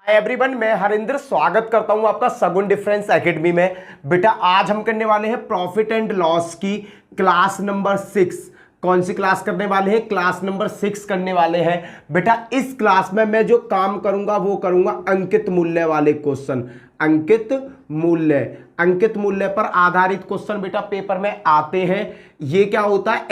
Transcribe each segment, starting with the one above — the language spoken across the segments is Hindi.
हाय एवरीवन, मैं हरिंद्र स्वागत करता हूं आपका सगुन डिफरेंस एकेडमी में। बेटा आज हम करने वाले हैं प्रॉफिट एंड लॉस की क्लास नंबर 6। कौन सी क्लास करने वाले हैं? क्लास नंबर 6 करने वाले हैं। बेटा इस क्लास में मैं जो काम करूंगा वो करूंगा अंकित मूल्य वाले क्वेश्चन। अंकित मूल्य पर आधारित क्वेश्चन बेटा पेपर में आते हैं। ये क्या होता है?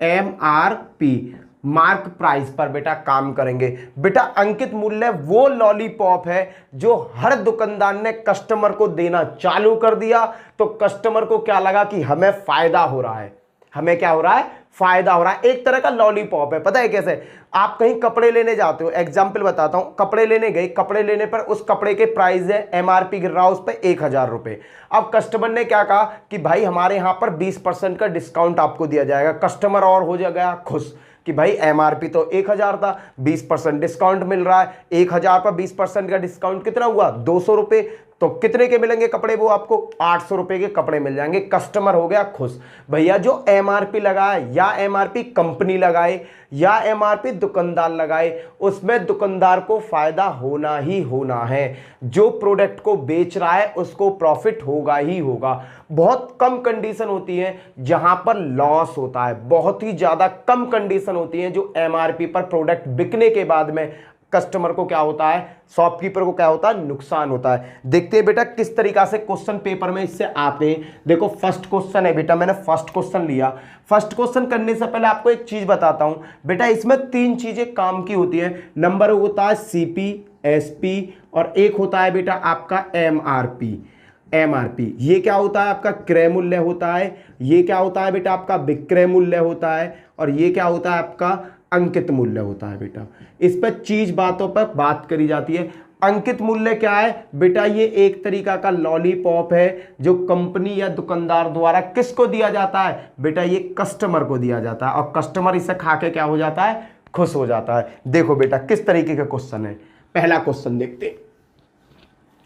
एमआरपी मार्क प्राइस पर बेटा काम करेंगे। बेटा अंकित मूल्य वो लॉलीपॉप है जो हर दुकानदार ने कस्टमर को देना चालू कर दिया तो कस्टमर को क्या लगा कि हमें फायदा हो रहा है। हमें क्या हो रहा है? फायदा हो रहा है। एक तरह का लॉलीपॉप है। पता है कैसे? आप कहीं कपड़े लेने जाते हो, एग्जाम्पल बताता हूं। कपड़े लेने गए, कपड़े लेने पर उस कपड़े के प्राइस है, एमआरपी गिर रहा है उस पर 1000 रुपए। अब कस्टमर ने क्या कहा कि भाई हमारे यहां पर 20% का डिस्काउंट आपको दिया जाएगा। कस्टमर और हो जाएगा खुश कि भाई एमआरपी तो 1000 था, 20% डिस्काउंट मिल रहा है। 1000 पर 20% का डिस्काउंट कितना हुआ? 200 रुपए। तो कितने के मिलेंगे कपड़े? वो आपको 800 रुपए के कपड़े मिल जाएंगे। कस्टमर हो गया खुश। भैया जो एमआरपी लगाए, या एमआरपी कंपनी लगाए या एमआरपी दुकानदार लगाए, उसमें दुकानदार को फायदा होना ही होना है। जो प्रोडक्ट को बेच रहा है उसको प्रॉफिट होगा ही होगा। बहुत कम कंडीशन होती है जहां पर लॉस होता है, बहुत ही ज्यादा कम कंडीशन होती है जो एमआरपी पर प्रोडक्ट बिकने के बाद में कस्टमर को क्या होता है, शॉपकीपर को क्या होता है, नुकसान होता है। देखते हैं बेटा किस तरीका से क्वेश्चन पेपर में इससे आते हैं। देखो फर्स्ट क्वेश्चन है बेटा, मैंने फर्स्ट क्वेश्चन लिया। फर्स्ट क्वेश्चन करने से पहले आपको एक चीज बताता हूं बेटा, इसमें 3 चीजें काम की होती है। नंबर होता है सीपी, एसपी और एक होता है बेटा आपका एमआरपी। ये क्या होता है? आपका क्रय मूल्य होता है। ये क्या होता है बेटा? आपका विक्रय मूल्य होता है। और ये क्या होता है? आपका अंकित मूल्य होता है बेटा। इस पर चीज बातों पर बात करी जाती है। अंकित मूल्य क्या है बेटा? ये एक तरीका का लॉलीपॉप है जो कंपनी या दुकानदार द्वारा किसको दिया जाता है बेटा? ये कस्टमर को दिया जाता है और कस्टमर इसे खा के क्या हो जाता है? खुश हो जाता है। देखो बेटा किस तरीके का क्वेश्चन है। पहला क्वेश्चन देखते हैं।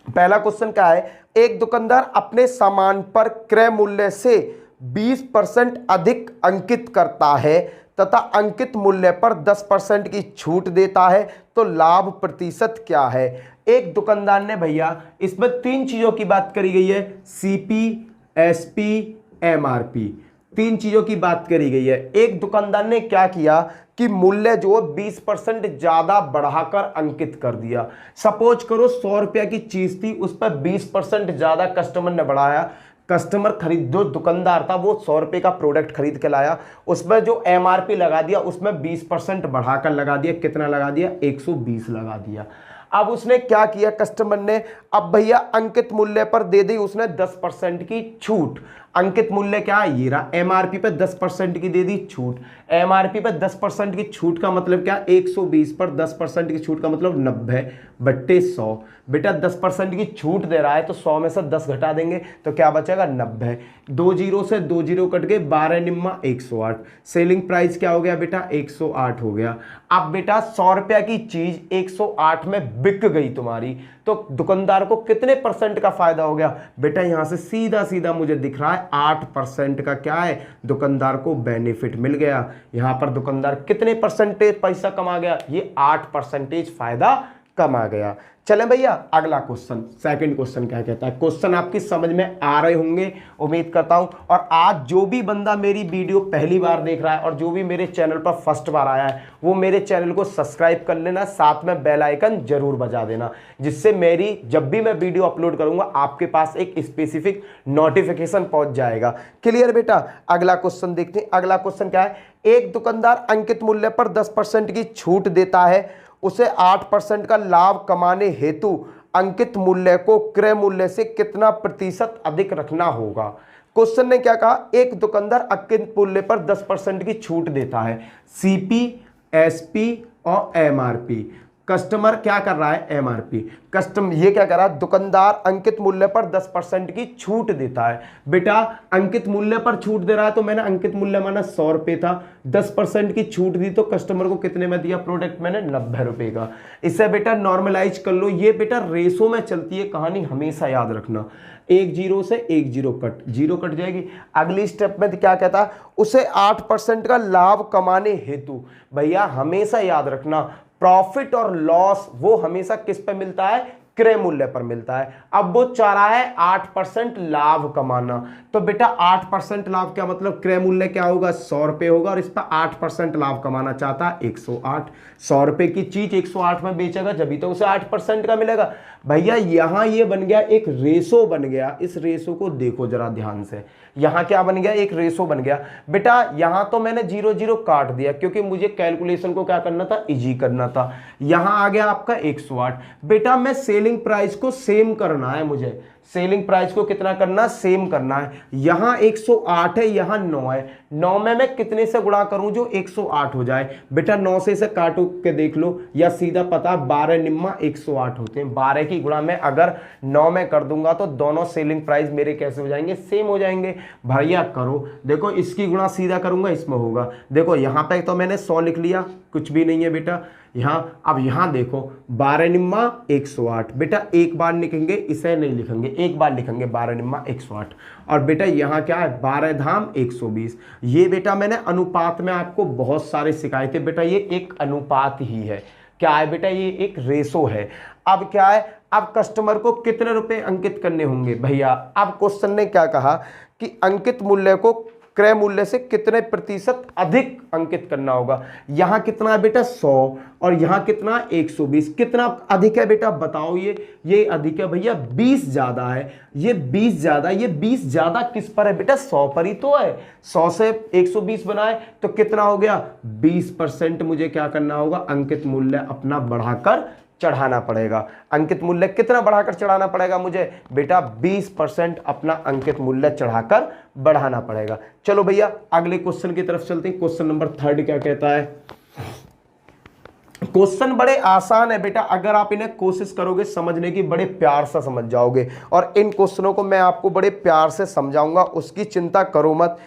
पहला क्वेश्चन क्या है? एक दुकानदार अपने सामान पर क्रय मूल्य से 20% अधिक अंकित करता है तथा अंकित मूल्य पर 10% की छूट देता है, तो लाभ प्रतिशत क्या है? एक दुकानदार ने भैया, इसमें 3 चीजों की बात करी गई है, सीपी, एसपी, एमआरपी। 3 चीजों की बात करी गई है। एक दुकानदार ने क्या किया कि मूल्य जो 20% ज्यादा बढ़ाकर अंकित कर दिया। सपोज करो 100 रुपया की चीज थी, उस पर 20% ज्यादा कस्टमर ने बढ़ाया। कस्टमर खरीद, जो दुकानदार था वो 100 रुपए का प्रोडक्ट खरीद के लाया, उसमें जो एमआरपी लगा दिया उसमें 20% बढ़ाकर लगा दिया। कितना लगा दिया? 120 लगा दिया। अब उसने क्या किया कस्टमर ने? अब भैया अंकित मूल्य पर दे दी उसने 10% की छूट। अंकित मूल्य क्या है? ये रहा। एमआरपी पे 10% की दे दी छूट। एमआरपी पे 10% की छूट का मतलब क्या? 120 पर 10% की छूट का मतलब 90/100। बेटा 10% की छूट दे रहा है तो 100 में से 10 घटा देंगे तो क्या बचेगा? 90। 2 जीरो से 2 जीरो कट गए, 12 निम्मा 108। सेलिंग प्राइस क्या हो गया बेटा? 108 हो गया। अब बेटा 100 रुपया की चीज 108 में बिक गई तुम्हारी, तो दुकानदार को कितने परसेंट का फायदा हो गया बेटा? यहां से सीधा सीधा मुझे दिख रहा है 8% का क्या है? दुकानदार को बेनिफिट मिल गया। यहां पर दुकानदार कितने परसेंटेज पैसा कमा गया? ये 8% फायदा कमा गया। चलें भैया अगला क्वेश्चन, सेकंड क्वेश्चन क्या कहता है। क्वेश्चन आपकी समझ में आ रहे होंगे उम्मीद करता हूं। और आज जो भी बंदा मेरी वीडियो पहली बार देख रहा है और जो भी मेरे चैनल पर फर्स्ट बार आया है वो मेरे चैनल को सब्सक्राइब कर लेना, साथ में बेल आइकन जरूर बजा देना, जिससे मेरी जब भी मैं वीडियो अपलोड करूंगा आपके पास एक स्पेसिफिक नोटिफिकेशन पहुंच जाएगा। क्लियर बेटा? अगला क्वेश्चन देखते हैं। अगला क्वेश्चन क्या है? एक दुकानदार अंकित मूल्य पर 10% की छूट देता है, उसे 8% का लाभ कमाने हेतु अंकित मूल्य को क्रय मूल्य से कितना प्रतिशत अधिक रखना होगा? क्वेश्चन ने क्या कहा? एक दुकानदार अंकित मूल्य पर 10% की छूट देता है, सीपी, एसपी और एमआरपी। कस्टमर क्या कर रहा है? एमआरपी। कस्टमर ये क्या कर रहा है? दुकानदार अंकित मूल्य पर 10% की छूट देता है। बेटा अंकित मूल्य पर छूट दे रहा है तो मैंने अंकित मूल्य माना 100 रुपए था, 10% की छूट दी तो कस्टमर को कितने में दिया प्रोडक्ट? मैंने 90 रुपए का। इसे बेटा नॉर्मलाइज कर लो। ये बेटा रेशो में चलती है कहानी, हमेशा याद रखना। 1 जीरो से 1 जीरो कट, जीरो कट जाएगी। अगली स्टेप में क्या कहता है? उसे 8% का लाभ कमाने हेतु। भैया हमेशा याद रखना प्रॉफिट और लॉस वो हमेशा किस पे मिलता है, क्रय मूल्य पर मिलता है। अब वो चाह रहा है 8% लाभ कमाना, तो बेटा 8% लाभ क्या मतलब, क्रय मूल्य क्या होगा, 100 रुपए होगा और इस पर 8% लाभ कमाना चाहता है 108। 100 रुपए की चीज 108 में बेचेगा जब तो उसे 8% का मिलेगा। भैया यहां ये बन गया एक रेशो बन गया, इस रेशो को देखो जरा ध्यान से, यहां क्या बन गया, एक रेशो बन गया। बेटा यहां तो मैंने 0 0 काट दिया क्योंकि मुझे कैलकुलेशन को क्या करना था, इजी करना था। यहां आ गया आपका 108। बेटा मैं सेलिंग प्राइस को सेम करना है, मुझे सेलिंग प्राइस को कितना करना, सेम करना है। यहां 108 है, यहां 9 है, 9 में मैं कितने से गुणा करूं जो 108 हो जाए। बेटा 9 से इसे काटो के देख लो, या सीधा पता 12 निम्मा 108 होते हैं। 12 की गुणा में अगर 9 में कर दूंगा तो दोनों सेलिंग प्राइस मेरे कैसे हो जाएंगे, सेम हो जाएंगे। भैया करो, देखो इसकी गुणा सीधा करूंगा इसमें होगा, देखो यहां पे तो मैंने 100 लिख लिया, कुछ भी नहीं है बेटा यहाँ। अब यहाँ देखो 12 निम्मा 108, बेटा एक बार लिखेंगे, इसे नहीं लिखेंगे, एक बार लिखेंगे 12 निम्मा 108। और बेटा यहाँ क्या है, 12 धाम 120। ये बेटा मैंने अनुपात में आपको बहुत सारे सिखाए थे, बेटा ये एक अनुपात ही है। क्या है बेटा, ये एक रेशो है। अब क्या है, अब कस्टमर को कितने रुपए अंकित करने होंगे भैया। अब क्वेश्चन ने क्या कहा कि अंकित मूल्य को क्रय मूल्य से कितने प्रतिशत अधिक अंकित करना होगा। यहां कितना है बेटा 100 और यहां कितना 120, कितना अधिक है बेटा बताओ। ये अधिक है भैया, 20 ज्यादा है, ये 20 ज्यादा, ये 20 ज्यादा किस पर है बेटा, 100 पर ही तो है। 100 से 120 बनाए तो कितना हो गया, 20% मुझे क्या करना होगा, अंकित मूल्य अपना बढ़ाकर चढ़ाना पड़ेगा। अंकित मूल्य कितना बढ़ाकर चढ़ाना पड़ेगा मुझे बेटा, 20% अपना अंकित मूल्य चढ़ाकर बढ़ाना पड़ेगा। चलो भैया अगले क्वेश्चन की तरफ चलते हैं। क्वेश्चन नंबर 3 क्या कहता है। क्वेश्चन बड़े आसान है बेटा, अगर आप इन्हें कोशिश करोगे समझने की, बड़े प्यार से समझ जाओगे। और इन क्वेश्चनों को मैं आपको बड़े प्यार से समझाऊंगा, उसकी चिंता करो मत।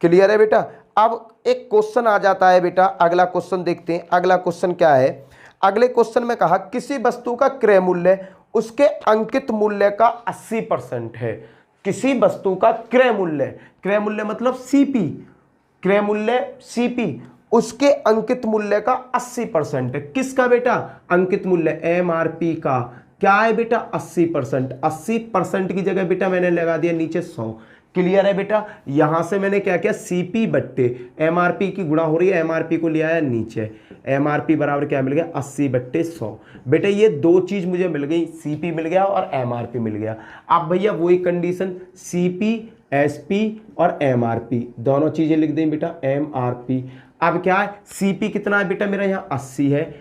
क्लियर है बेटा। अब एक क्वेश्चन आ जाता है बेटा, अगला क्वेश्चन देखते हैं। अगला क्वेश्चन क्या है, अगले क्वेश्चन में कहा किसी वस्तु का क्रय मूल्य उसके अंकित मूल्य का 80% है। किसी वस्तु का क्रय मूल्य मतलब सीपी, क्रय मूल्य सीपी, उसके अंकित मूल्य का 80% है। किसका बेटा, अंकित मूल्य एमआरपी का। क्या है बेटा 80%। 80% की जगह बेटा मैंने लगा दिया नीचे 100। क्लियर है बेटा। यहां से मैंने क्या किया, सीपी बट्टे एमआरपी की गुणा हो रही है, एमआरपी को ले आया नीचे। एमआरपी बराबर क्या मिल गया, 80/100। बेटा ये दो चीज मुझे मिल गई, सीपी मिल गया और एमआरपी मिल गया। अब भैया वही कंडीशन, सीपी एसपी और एमआरपी दोनों चीजें लिख दें बेटा, एमआरपी। अब क्या है, सीपी कितना है बेटा मेरा यहाँ 80 है,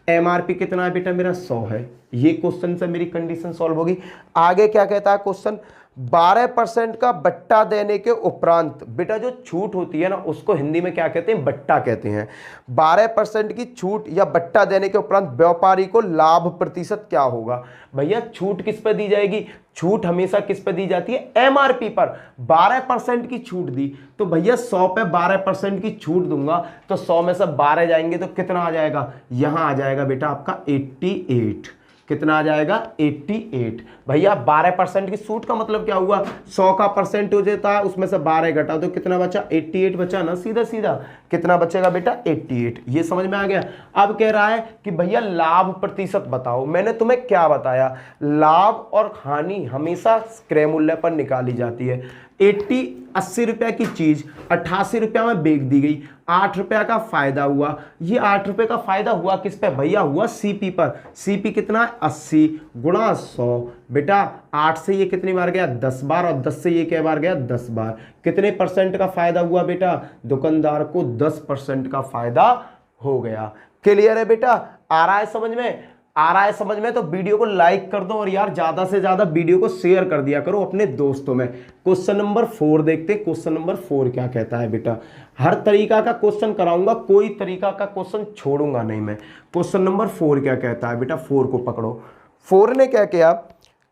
एमआरपी कितना है बेटा मेरा 100 है। ये क्वेश्चन से मेरी कंडीशन सॉल्व होगी। आगे क्या कहता है क्वेश्चन, 12% का बट्टा देने के उपरांत, बेटा जो छूट होती है ना उसको हिंदी में क्या कहते हैं, बट्टा कहते हैं। 12% की छूट या बट्टा देने के उपरांत व्यापारी को लाभ प्रतिशत क्या होगा। भैया छूट किस पे दी जाएगी, छूट हमेशा किस पे दी जाती है, एमआरपी पर। 12% की छूट दी तो भैया 100 पे 12% की छूट दूंगा तो 100 में से 12 जाएंगे तो कितना आ जाएगा, यहां आ जाएगा बेटा आपका 88। कितना आ जाएगा 88। भैया 12% की छूट का मतलब क्या हुआ, 100 का परसेंट हो जाता है, उसमें से 12 घटा तो कितना बचा, 88 बचा ना, सीधा सीधा कितना बचेगा बेटा 88। ये समझ में आ गया। अब कह रहा है कि भैया लाभ प्रतिशत बताओ। मैंने तुम्हें क्या बताया, लाभ और हानि हमेशा क्रय मूल्य पर निकाली जाती है। 80 रुपया की चीज 88 रुपया में बेच दी गई, 8 रुपया का फायदा हुआ। ये 8 रुपये का फायदा हुआ किस पे भैया, हुआ सीपी पर। सीपी कितना है 80 गुणा 100। बेटा 8 से ये कितनी बार गया 10 बार और 10 से ये क्या बार गया 10 बार। कितने परसेंट का फायदा हुआ बेटा, दुकानदार को 10% का फायदा हो गया। क्लियर है बेटा, आ रहा है समझ में, आ रहा है समझ में। तो वीडियो को लाइक कर दो और यार ज्यादा से ज्यादा वीडियो को शेयर कर दिया करो अपने दोस्तों में। क्वेश्चन नंबर 4 देखते हैं। क्वेश्चन नंबर 4 क्या कहता है बेटा, हर तरीका का क्वेश्चन कराऊंगा, कोई तरीका का क्वेश्चन छोड़ूंगा नहीं मैं। क्वेश्चन नंबर 4 क्या कहता है बेटा, 4 को पकड़ो। 4 ने क्या किया,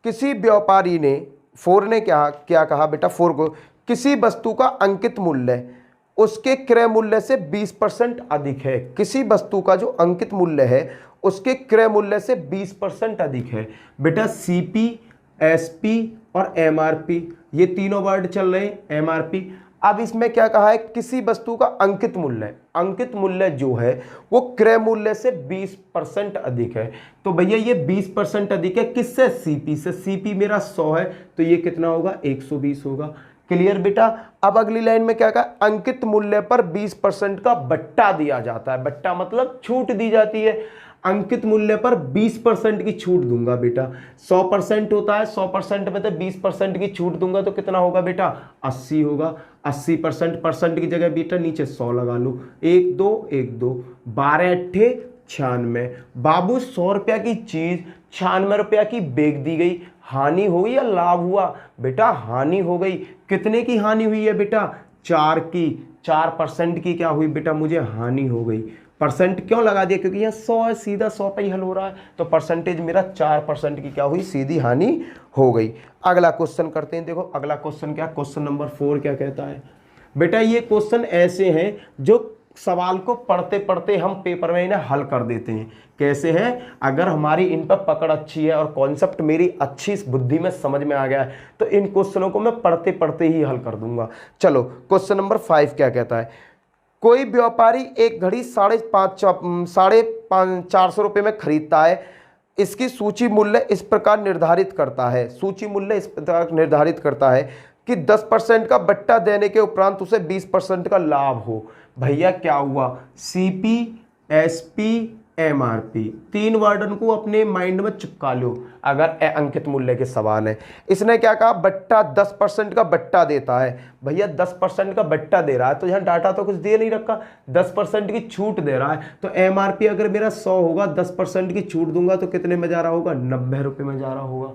किसी व्यापारी ने, 4 ने क्या कहा बेटा, 4 को, किसी वस्तु का अंकित मूल्य उसके क्रय मूल्य से 20% अधिक है। किसी वस्तु का जो अंकित मूल्य है उसके क्रय मूल्य से 20% अधिक है। बेटा सीपी, एसपी और एमआरपी, ये तीनों वर्ड चल रहे हैं, एमआरपी। अब इसमें क्या कहा है, किसी वस्तु का अंकित मूल्य, अंकित मूल्य जो है वो क्रय मूल्य से 20% अधिक है। तो भैया ये 20% अधिक है किससे, सीपी से। सीपी मेरा 100 है तो ये कितना होगा, 120 होगा। क्लियर बेटा। अब अगली लाइन में क्या कहा, अंकित मूल्य पर 20% का बट्टा दिया जाता है। बट्टा मतलब छूट दी जाती है। अंकित मूल्य पर 20% की छूट दूंगा बेटा। 100% होता है, 100% में तो 20% की छूट दूंगा तो कितना होगा बेटा, 80 होगा। 80% परसेंट की जगह बेटा नीचे 100 लगा लो। 1 2 1 2 12 अट्ठे 96। बाबू 100 रुपया की चीज 96 रुपया की बेच दी गई, हानि हुई या लाभ हुआ, बेटा हानि हो गई। कितने की हानि हुई है बेटा, 4 की। 4% की क्या हुई बेटा, मुझे हानि हो गई। परसेंट क्यों लगा दिया, क्योंकि यहाँ 100 है, सीधा 100 पे ही हल हो रहा है, तो परसेंटेज मेरा 4% की क्या हुई, सीधी हानि हो गई। अगला क्वेश्चन करते हैं। देखो अगला क्वेश्चन क्या, क्वेश्चन नंबर 4 क्या कहता है बेटा। ये क्वेश्चन ऐसे हैं जो सवाल को पढ़ते पढ़ते हम पेपर में इन्हें हल कर देते हैं। कैसे हैं, अगर हमारी इन पर पकड़ अच्छी है और कॉन्सेप्ट मेरी अच्छी इस बुद्धि में समझ में आ गया है तो इन क्वेश्चनों को मैं पढ़ते पढ़ते ही हल कर दूंगा। चलो क्वेश्चन नंबर 5 क्या कहता है। कोई व्यापारी एक घड़ी 450 रुपये में खरीदता है। इसकी सूची मूल्य इस प्रकार निर्धारित करता है, सूची मूल्य इस प्रकार निर्धारित करता है कि 10% का बट्टा देने के उपरांत उसे 20% का लाभ हो। भैया क्या हुआ, सीपी, एसपी, एमआरपी, 3 वर्ड को अपने माइंड में चिपका लो अगर अंकित मूल्य के सवाल है। इसने क्या कहा, बट्टा 10% का बट्टा देता है। भैया 10% का बट्टा दे रहा है तो यहाँ डाटा तो कुछ दे नहीं रखा, 10% की छूट दे रहा है। तो एमआरपी अगर मेरा 100 होगा, 10% की छूट दूंगा तो कितने में जा रहा होगा, 90 रुपये में जा रहा होगा।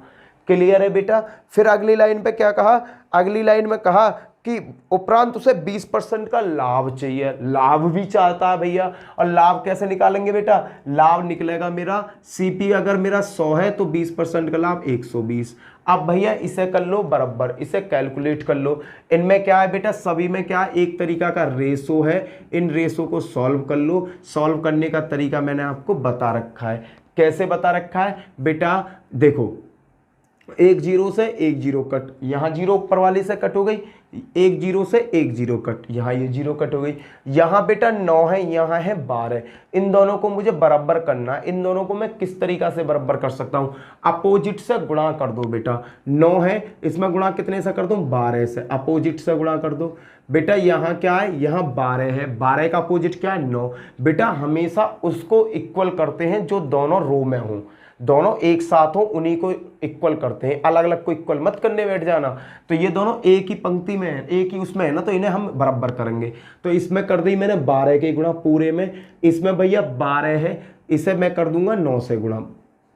क्लियर है बेटा। फिर अगली लाइन पे क्या कहा, अगली लाइन में कहा कि उपरांत उसे 20% का लाभ चाहिए। लाभ भी चाहता है भैया, और लाभ कैसे निकालेंगे बेटा, लाभ निकलेगा मेरा सीपी अगर मेरा 100 है तो 20% का लाभ 120। अब भैया इसे कर लो बराबर, इसे कैलकुलेट कर लो। इनमें क्या है बेटा, सभी में क्या एक तरीका का रेशो है, इन रेशो को सॉल्व कर लो। सॉल्व करने का तरीका मैंने आपको बता रखा है। कैसे बता रखा है बेटा, देखो 1 0 से 1 0 कट, यहाँ 0 ऊपर वाले से कट हो गई, 1 0 से 1 0 कट, यहाँ ये 0 कट हो गई। यहाँ बेटा 9 है, यहाँ है 12। इन दोनों को मुझे बराबर करना है। इन दोनों को मैं किस तरीका से बराबर कर सकता हूँ, अपोजिट से गुणा कर दो बेटा। 9 है, इसमें गुणा कितने से कर दूँ, 12 से। अपोजिट से गुणा कर दो बेटा। यहाँ क्या है, यहाँ 12 है, 12 का अपोजिट क्या है, 9। बेटा हमेशा उसको इक्वल करते हैं जो दोनों रो में हों, दोनों एक साथ हो उन्हीं को इक्वल करते हैं, अलग अलग को इक्वल मत करने बैठ जाना। तो ये दोनों एक ही पंक्ति में है, एक ही उसमें है ना, तो इन्हें हम बराबर करेंगे। तो इसमें कर दी मैंने 12 के गुणा पूरे में, इसमें भैया 12 है, इसे मैं कर दूंगा 9 से गुणा।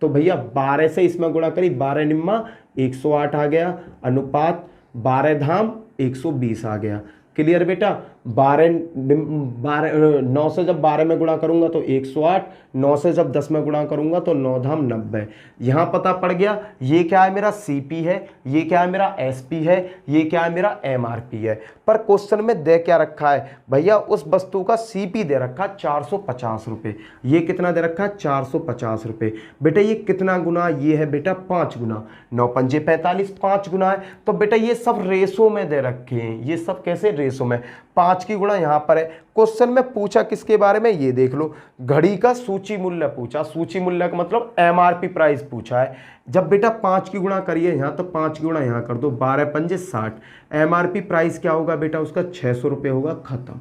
तो भैया 12 से इसमें गुणा करी, 12 निम्मा 108 आ गया, अनुपात 12 धाम 120 आ गया। क्लियर बेटा। 9 से जब 12 में गुणा करूंगा तो 108, 9 से जब 10 में गुणा करूंगा तो 9 धाम 90। यहां पता पड़ गया ये क्या है, मेरा सीपी है, ये क्या है, मेरा एसपी है, ये क्या है, मेरा एमआरपी है। पर क्वेश्चन में दे क्या रखा है भैया, उस वस्तु का सीपी दे रखा 450 रुपये। ये कितना दे रखा है, 450 रुपये। बेटा ये कितना गुना, ये है बेटा 5 गुना, 9 पंजे 45, 5 गुना है। तो बेटा ये सब रेशो में दे रखे हैं, ये सब कैसे, रेशो में। 5 की गुणा यहाँ पर है। क्वेश्चन में पूछा किसके बारे में, ये देख लो, घड़ी का सूची मूल्य पूछा। सूची मूल्य का मतलब एमआरपी प्राइस पूछा है। जब बेटा 5 की गुणा करिए यहाँ, तो 5 की गुणा यहाँ कर दो, 12 पंजे 60। एमआरपी प्राइस क्या होगा बेटा, उसका 600 रुपये होगा, खत्म।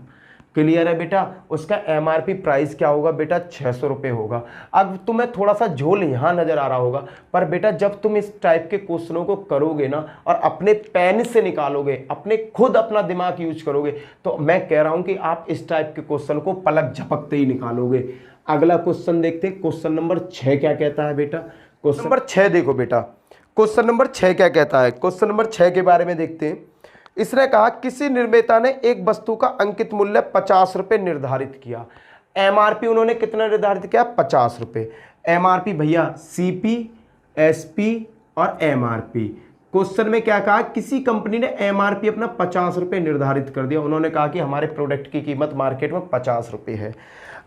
क्लियर है बेटा। उसका एमआरपी प्राइस क्या होगा बेटा, 600 रुपये होगा। अब तुम्हें थोड़ा सा झोल यहाँ नजर आ रहा होगा, पर बेटा जब तुम इस टाइप के क्वेश्चनों को करोगे ना और अपने पेन से निकालोगे, अपने खुद अपना दिमाग यूज करोगे, तो मैं कह रहा हूं कि आप इस टाइप के क्वेश्चन को पलक झपकते ही निकालोगे। अगला क्वेश्चन देखते हैं, क्वेश्चन नंबर 6 क्या कहता है बेटा। क्वेश्चन नंबर 6 देखो बेटा, क्वेश्चन नंबर 6 क्या कहता है। क्वेश्चन नंबर 6 के बारे में देखते हैं। इसने कहा किसी निर्माता ने एक वस्तु का अंकित मूल्य 50 रुपये निर्धारित किया। एमआरपी उन्होंने कितना निर्धारित किया, 50 रुपये। एमआरपी भैया सीपी, एसपी और एमआरपी। क्वेश्चन में क्या कहा, किसी कंपनी ने एमआरपी अपना 50 रुपये निर्धारित कर दिया। उन्होंने कहा कि हमारे प्रोडक्ट की कीमत मार्केट में 50 रुपये है।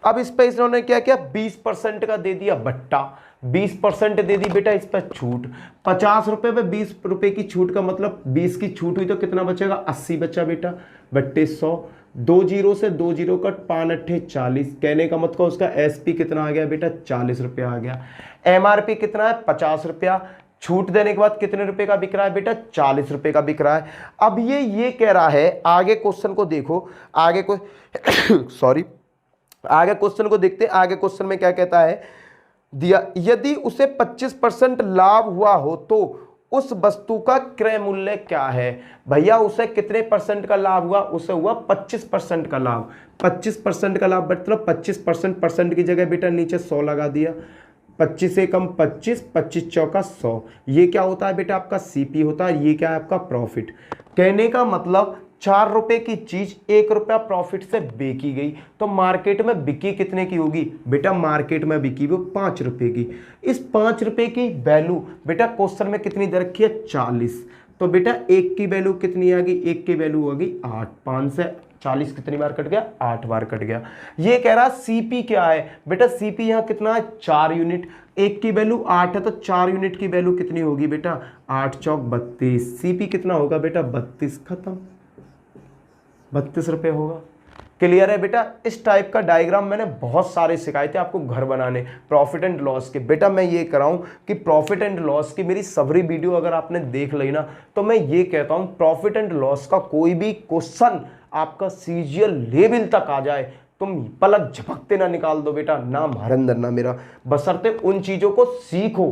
अब इस पर इन्होंने क्या किया, 20% का दे दिया बट्टा, 20% दे दी बेटा इस पर छूट। 50 रुपये पे 20 रुपये की छूट का मतलब 20 की छूट हुई तो कितना बचेगा, 80 बचा बेटा। बट्टे 100, 2 जीरो से 2 जीरो कट, 5 अट्ठे 40। कहने का मतलब उसका एसपी कितना आ गया बेटा, 40 रुपया आ गया। एमआरपी कितना है, 50 रुपया। छूट देने के बाद कितने रुपए का बिक रहा है बेटा, 40 रुपए का बिक रहा है। अब ये कह रहा है, आगे क्वेश्चन को देखो, आगे को सॉरी, आगे क्वेश्चन को देखते हैं। आगे क्वेश्चन में क्या कहता है, दिया यदि उसे 25% लाभ हुआ हो तो उस वस्तु का क्रय मूल्य क्या है। भैया उसे कितने परसेंट का लाभ हुआ, उसे हुआ 25% का लाभ। 25% का लाभ मतलब 25% परसेंट की जगह बेटा नीचे 100 लगा दिया। 25 से कम 25, 25 चौका 100। ये क्या होता है बेटा, आपका सीपी होता है। ये क्या है, आपका प्रॉफिट। कहने का मतलब 4 रुपए की चीज 1 रुपया प्रॉफिट से बेची गई, तो मार्केट में बिकी कितने की होगी बेटा, मार्केट में बिकी वो 5 रुपए की। इस 5 रुपए की वैल्यू बेटा क्वेश्चन में कितनी दे रखी है, 40। तो बेटा 1 की वैल्यू कितनी आ गई, 1 की वैल्यू होगी 8। 5 से 40 कितनी बार कट गया, 8 बार कट गया। ये कह रहा सीपी क्या है बेटा, सीपी यहाँ कितना है, 4 यूनिट। 1 की वैल्यू 8 है तो 4 यूनिट की वैल्यू कितनी होगी बेटा, 8 चौक 32। सीपी कितना होगा बेटा, 32। खत्म, 32 रुपये होगा। क्लियर है बेटा। इस टाइप का डायग्राम मैंने बहुत सारे सिखाए थे आपको घर बनाने प्रॉफिट एंड लॉस के। बेटा मैं ये कर रहा हूं कि प्रॉफिट एंड लॉस की मेरी सभी वीडियो अगर आपने देख ली ना, तो मैं ये कहता हूं प्रॉफिट एंड लॉस का कोई भी क्वेश्चन आपका सीजीएल लेवल तक आ जाए, तुम पलक झपकते ना निकाल दो बेटा, नाम हरिंदर ना मेरा। बशर्ते उन चीजों को सीखो,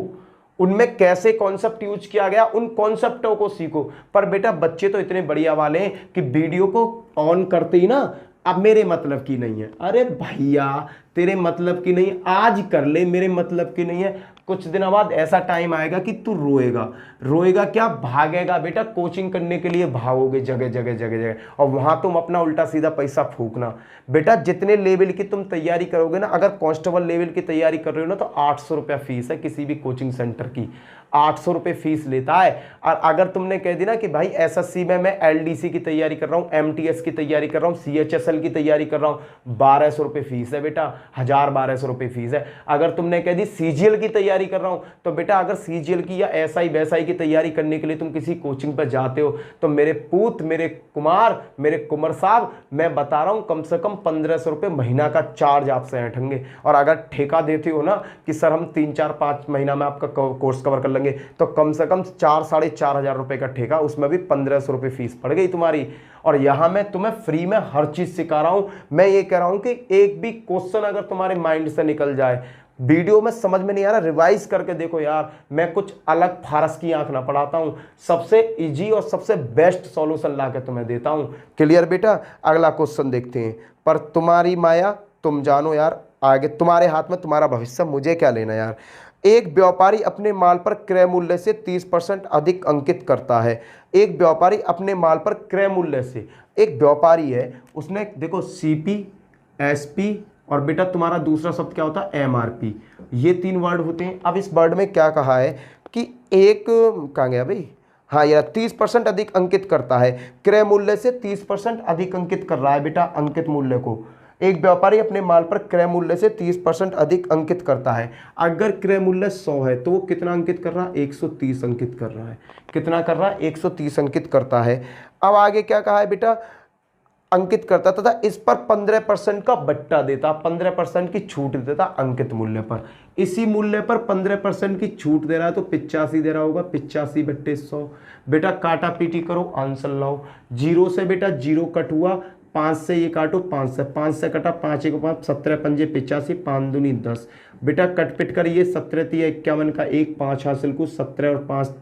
उनमें कैसे कॉन्सेप्ट यूज किया गया, उन कॉन्सेप्टों को सीखो। पर बेटा बच्चे तो इतने बढ़िया वाले हैं कि वीडियो को ऑन करते ही ना, अब मेरे मतलब की नहीं है। अरे भैया तेरे मतलब की नहीं, आज कर ले, मेरे मतलब की नहीं है। कुछ दिनों बाद ऐसा टाइम आएगा कि तू रोएगा। रोएगा क्या, भागेगा बेटा, कोचिंग करने के लिए भागोगे जगह जगह जगह जगह, और वहां तुम अपना उल्टा सीधा पैसा फूकना। बेटा जितने लेवल की तुम तैयारी करोगे ना, अगर कांस्टेबल लेवल की तैयारी कर रहे हो ना, तो 800 रुपया फीस है किसी भी कोचिंग सेंटर की। 800 रुपये फीस लेता है। और अगर तुमने कह दी ना कि भाई एसएससी में मैं एलडीसी की तैयारी कर रहा हूँ, एमटीएस की तैयारी कर रहा हूँ, सीएचएसएल की तैयारी कर रहा हूँ, 1200 रुपये फीस है बेटा, 1200 रुपये फीस है। अगर तुमने कह दी सीजीएल की तैयारी कर रहा हूँ, तो बेटा अगर सीजीएल की या एसआई वैसाई की तैयारी करने के लिए तुम किसी कोचिंग पर जाते हो, तो मेरे पूत, मेरे कुमार, मेरे कुमार साहब, मैं बता रहा हूँ कम से कम 1500 रुपये महीना का चार्ज आपसे ऐंठेंगे। और अगर ठेका देते हो ना कि सर हम 3, 4, 5 महीना में आपका कोर्स कवर कर लेंगे, तो कम से कम 4, 4,500 रुपए का ठेका, उसमें भी 1500 रुपये फीस पड़ गई तुम्हारी। और यहां मैं तुम्हें फ्री में हर चीज सिखा रहा हूं। मैं ये कह रहा हूं कि एक भी क्वेश्चन अगर तुम्हारे माइंड से निकल जाए, वीडियो में समझ में नहीं आ रहा, रिवाइज करके देखो यार, मैं कुछ अलग फारस की आंख ना पढ़ाता हूं, सबसे इजी और सबसे बेस्ट सॉल्यूशन ला के तुम्हें देता हूं। क्लियर बेटा। अगला क्वेश्चन देखते हैं। पर तुम्हारी माया तुम जानो यार, आगे तुम्हारे हाथ में तुम्हारा भविष्य, मुझे क्या लेना यार। एक व्यापारी अपने माल पर क्रय मूल्य से 30% अधिक अंकित करता है। एक व्यापारी अपने माल पर क्रय मूल्य से, एक व्यापारी है, उसने देखो सीपी, एसपी और बेटा तुम्हारा दूसरा शब्द क्या होता है, एमआरपी। ये 3 वर्ड होते हैं। अब इस वर्ड में क्या कहा है कि एक, कहाँ गया भाई, हाँ यार, 30% अधिक अंकित करता है, क्रय मूल्य से 30% अधिक अंकित कर रहा है बेटा, अंकित मूल्य को। एक व्यापारी अपने माल पर क्रय मूल्य से 30% अधिक अंकित करता है। अगर क्रय मूल्य 100 है तो वो कितना अंकित कर रहा है, 130 अंकित कर रहा है। कितना कर रहा है, 130 अंकित करता है। अब आगे क्या कहा है बेटा, अंकित करता तथा इस पर 15% का बट्टा देता, 15% की छूट देता अंकित मूल्य पर। इसी मूल्य पर 15% की छूट दे रहा है तो 85 दे रहा होगा, 85 बट्टे 100। बेटा काटा पीटी करो, आंसर लाओ। 0 से बेटा 0 कट हुआ, 5 से ये काटो, 5 से कटा, 5 1 5, 17 पंजे 85, 5 दूनी 10। बेटा कट पिट कर ये 17 3 51 का 1, 5 हासिल को 17 और 5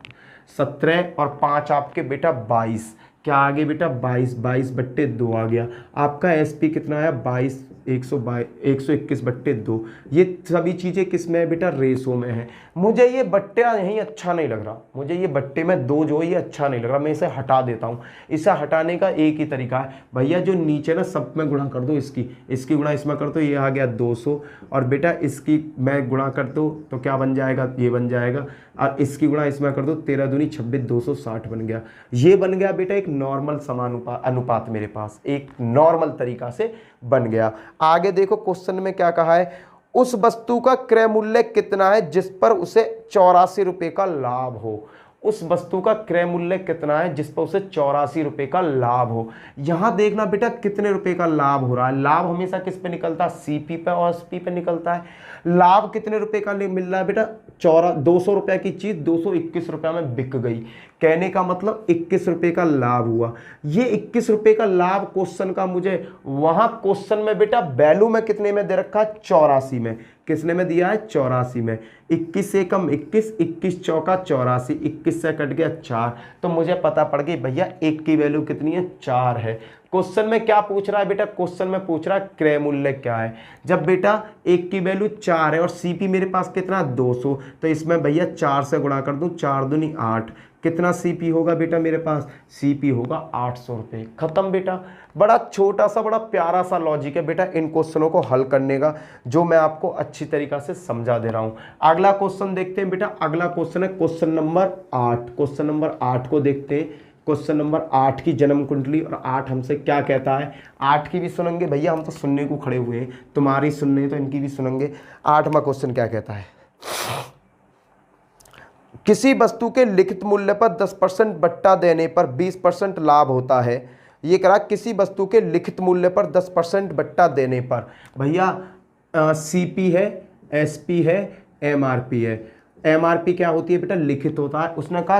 17 और 5 आपके बेटा 22। क्या आ गया बेटा, 22 बट्टे 2 आ गया। आपका एसपी कितना आया, 121 बट्टे 2। ये सभी चीज़ें किस में है बेटा, रेशो में है। मुझे ये बट्टे यहीं अच्छा नहीं लग रहा, मुझे ये बट्टे में 2 जो है ये अच्छा नहीं लग रहा, मैं इसे हटा देता हूँ। इसे हटाने का एक ही तरीका है भैया, जो नीचे ना सब में गुणा कर दो, इसकी गुणा इसमें कर दो, ये आ गया 200। और बेटा इसकी मैं गुणा कर दो तो क्या बन जाएगा, ये बन जाएगा। और इसकी गुणा इसमें कर दो, 13 दूनी 26, 260 बन गया। ये बन गया बेटा एक नॉर्मल अनुपात, मेरे पास एक नॉर्मल तरीका से बन गया। आगे देखो क्वेश्चन में क्या कहा है, उस वस्तु का क्रय मूल्य कितना है जिस पर उसे 84 रुपए का लाभ हो। उस वस्तु का क्रय मूल्य कितना है जिस पर उसे 84 रुपए का लाभ हो। यहां देखना बेटा कितने रुपए का लाभ हो रहा है। लाभ हमेशा किस पे निकलता है, सीपी पे और एसपी पे निकलता है। लाभ कितने रुपए का मिल रहा है बेटा, 200 रुपए की चीज 221 रुपए में बिक गई। कहने का मतलब 21 रुपए का लाभ हुआ। ये 21 रुपए का लाभ क्वेश्चन का मुझे वहां क्वेश्चन में बेटा वैल्यू में कितने में दे रखा है, 84 में। किसने में दिया है, 84 में। 21 से कम 21, 21 चौका 84, 21 से कट गया 4, तो मुझे पता पड़ गई भैया 1 की वैल्यू कितनी है, 4 है। क्वेश्चन में क्या पूछ रहा है बेटा, क्वेश्चन में पूछ रहा है क्रय मूल्य क्या है। जब बेटा 1 की वैल्यू 4 है और सीपी मेरे पास कितना 200, तो इसमें भैया 4 से गुणा कर दूं, 4 दूनी 8, कितना सीपी होगा बेटा मेरे पास, सीपी होगा 800 रुपये। खत्म बेटा। बड़ा छोटा सा बड़ा प्यारा सा लॉजिक है बेटा इन क्वेश्चनों को हल करने का, जो मैं आपको अच्छी तरीका से समझा दे रहा हूं। अगला क्वेश्चन देखते हैं बेटा। अगला क्वेश्चन है क्वेश्चन नंबर 8। क्वेश्चन नंबर 8 को देखते हैं। क्वेश्चन नंबर 8 की जन्म कुंडली, और 8 हमसे क्या कहता है। 8 की भी सुनेंगे भैया, हम तो सुनने को खड़े हुए हैं, तुम्हारी सुनने तो इनकी भी सुनेंगे। 8वां क्वेश्चन क्या कहता है, किसी वस्तु के लिखित मूल्य पर 10% बट्टा देने पर 20% लाभ होता है। ये करा किसी वस्तु के लिखित मूल्य पर 10% बट्टा देने पर। भैया सीपी है, एसपी है, एमआरपी है। एमआरपी क्या होती है बेटा, लिखित होता है। उसने कहा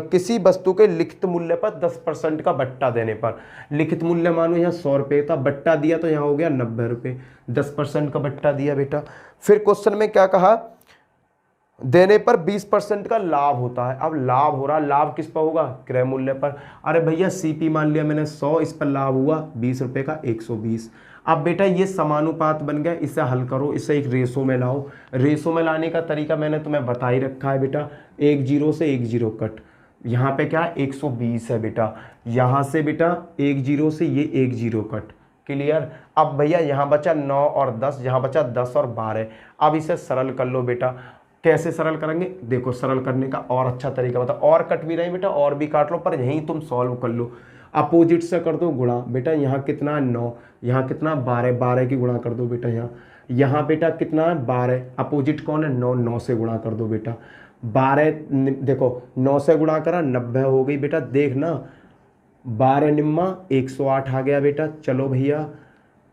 किसी वस्तु के लिखित मूल्य पर 10% का बट्टा देने पर। लिखित मूल्य मानो यहाँ 100 रुपये था, बट्टा दिया तो यहाँ हो गया 90 रुपये, 10% का बट्टा दिया बेटा। फिर क्वेश्चन में क्या कहा, देने पर 20% का लाभ होता है। अब लाभ हो रहा, लाभ किस पर होगा, क्रय मूल्य पर। अरे भैया सीपी मान लिया मैंने 100, इस पर लाभ हुआ 20 रुपये का 120। अब बेटा ये समानुपात बन गया, इसे हल करो, इसे एक रेशो में लाओ। रेशो में लाने का तरीका मैंने तुम्हें बता ही रखा है बेटा, 1 0 से 1 0 कट। यहाँ पे क्या है 120 है बेटा, यहाँ से बेटा 1 0 से ये 1 0 कट। क्लियर। अब भैया यहाँ बचा 9 और 10, यहाँ बचा 10 और 12। अब इसे सरल कर लो बेटा। कैसे सरल करेंगे, देखो सरल करने का और अच्छा तरीका बता। और कट भी नहीं बेटा, और भी काट लो, पर यहीं तुम सॉल्व कर लो। अपोजिट से कर दो गुणा बेटा, यहाँ कितना 9, यहाँ कितना 12, 12 की गुणा कर दो बेटा। यहाँ बेटा कितना है 12, अपोजिट कौन है 9, 9 से गुणा कर दो बेटा। 12 देखो 9 से गुणा करा 90 हो गई बेटा। देखना 12 निम्मा 108 आ गया बेटा। चलो भैया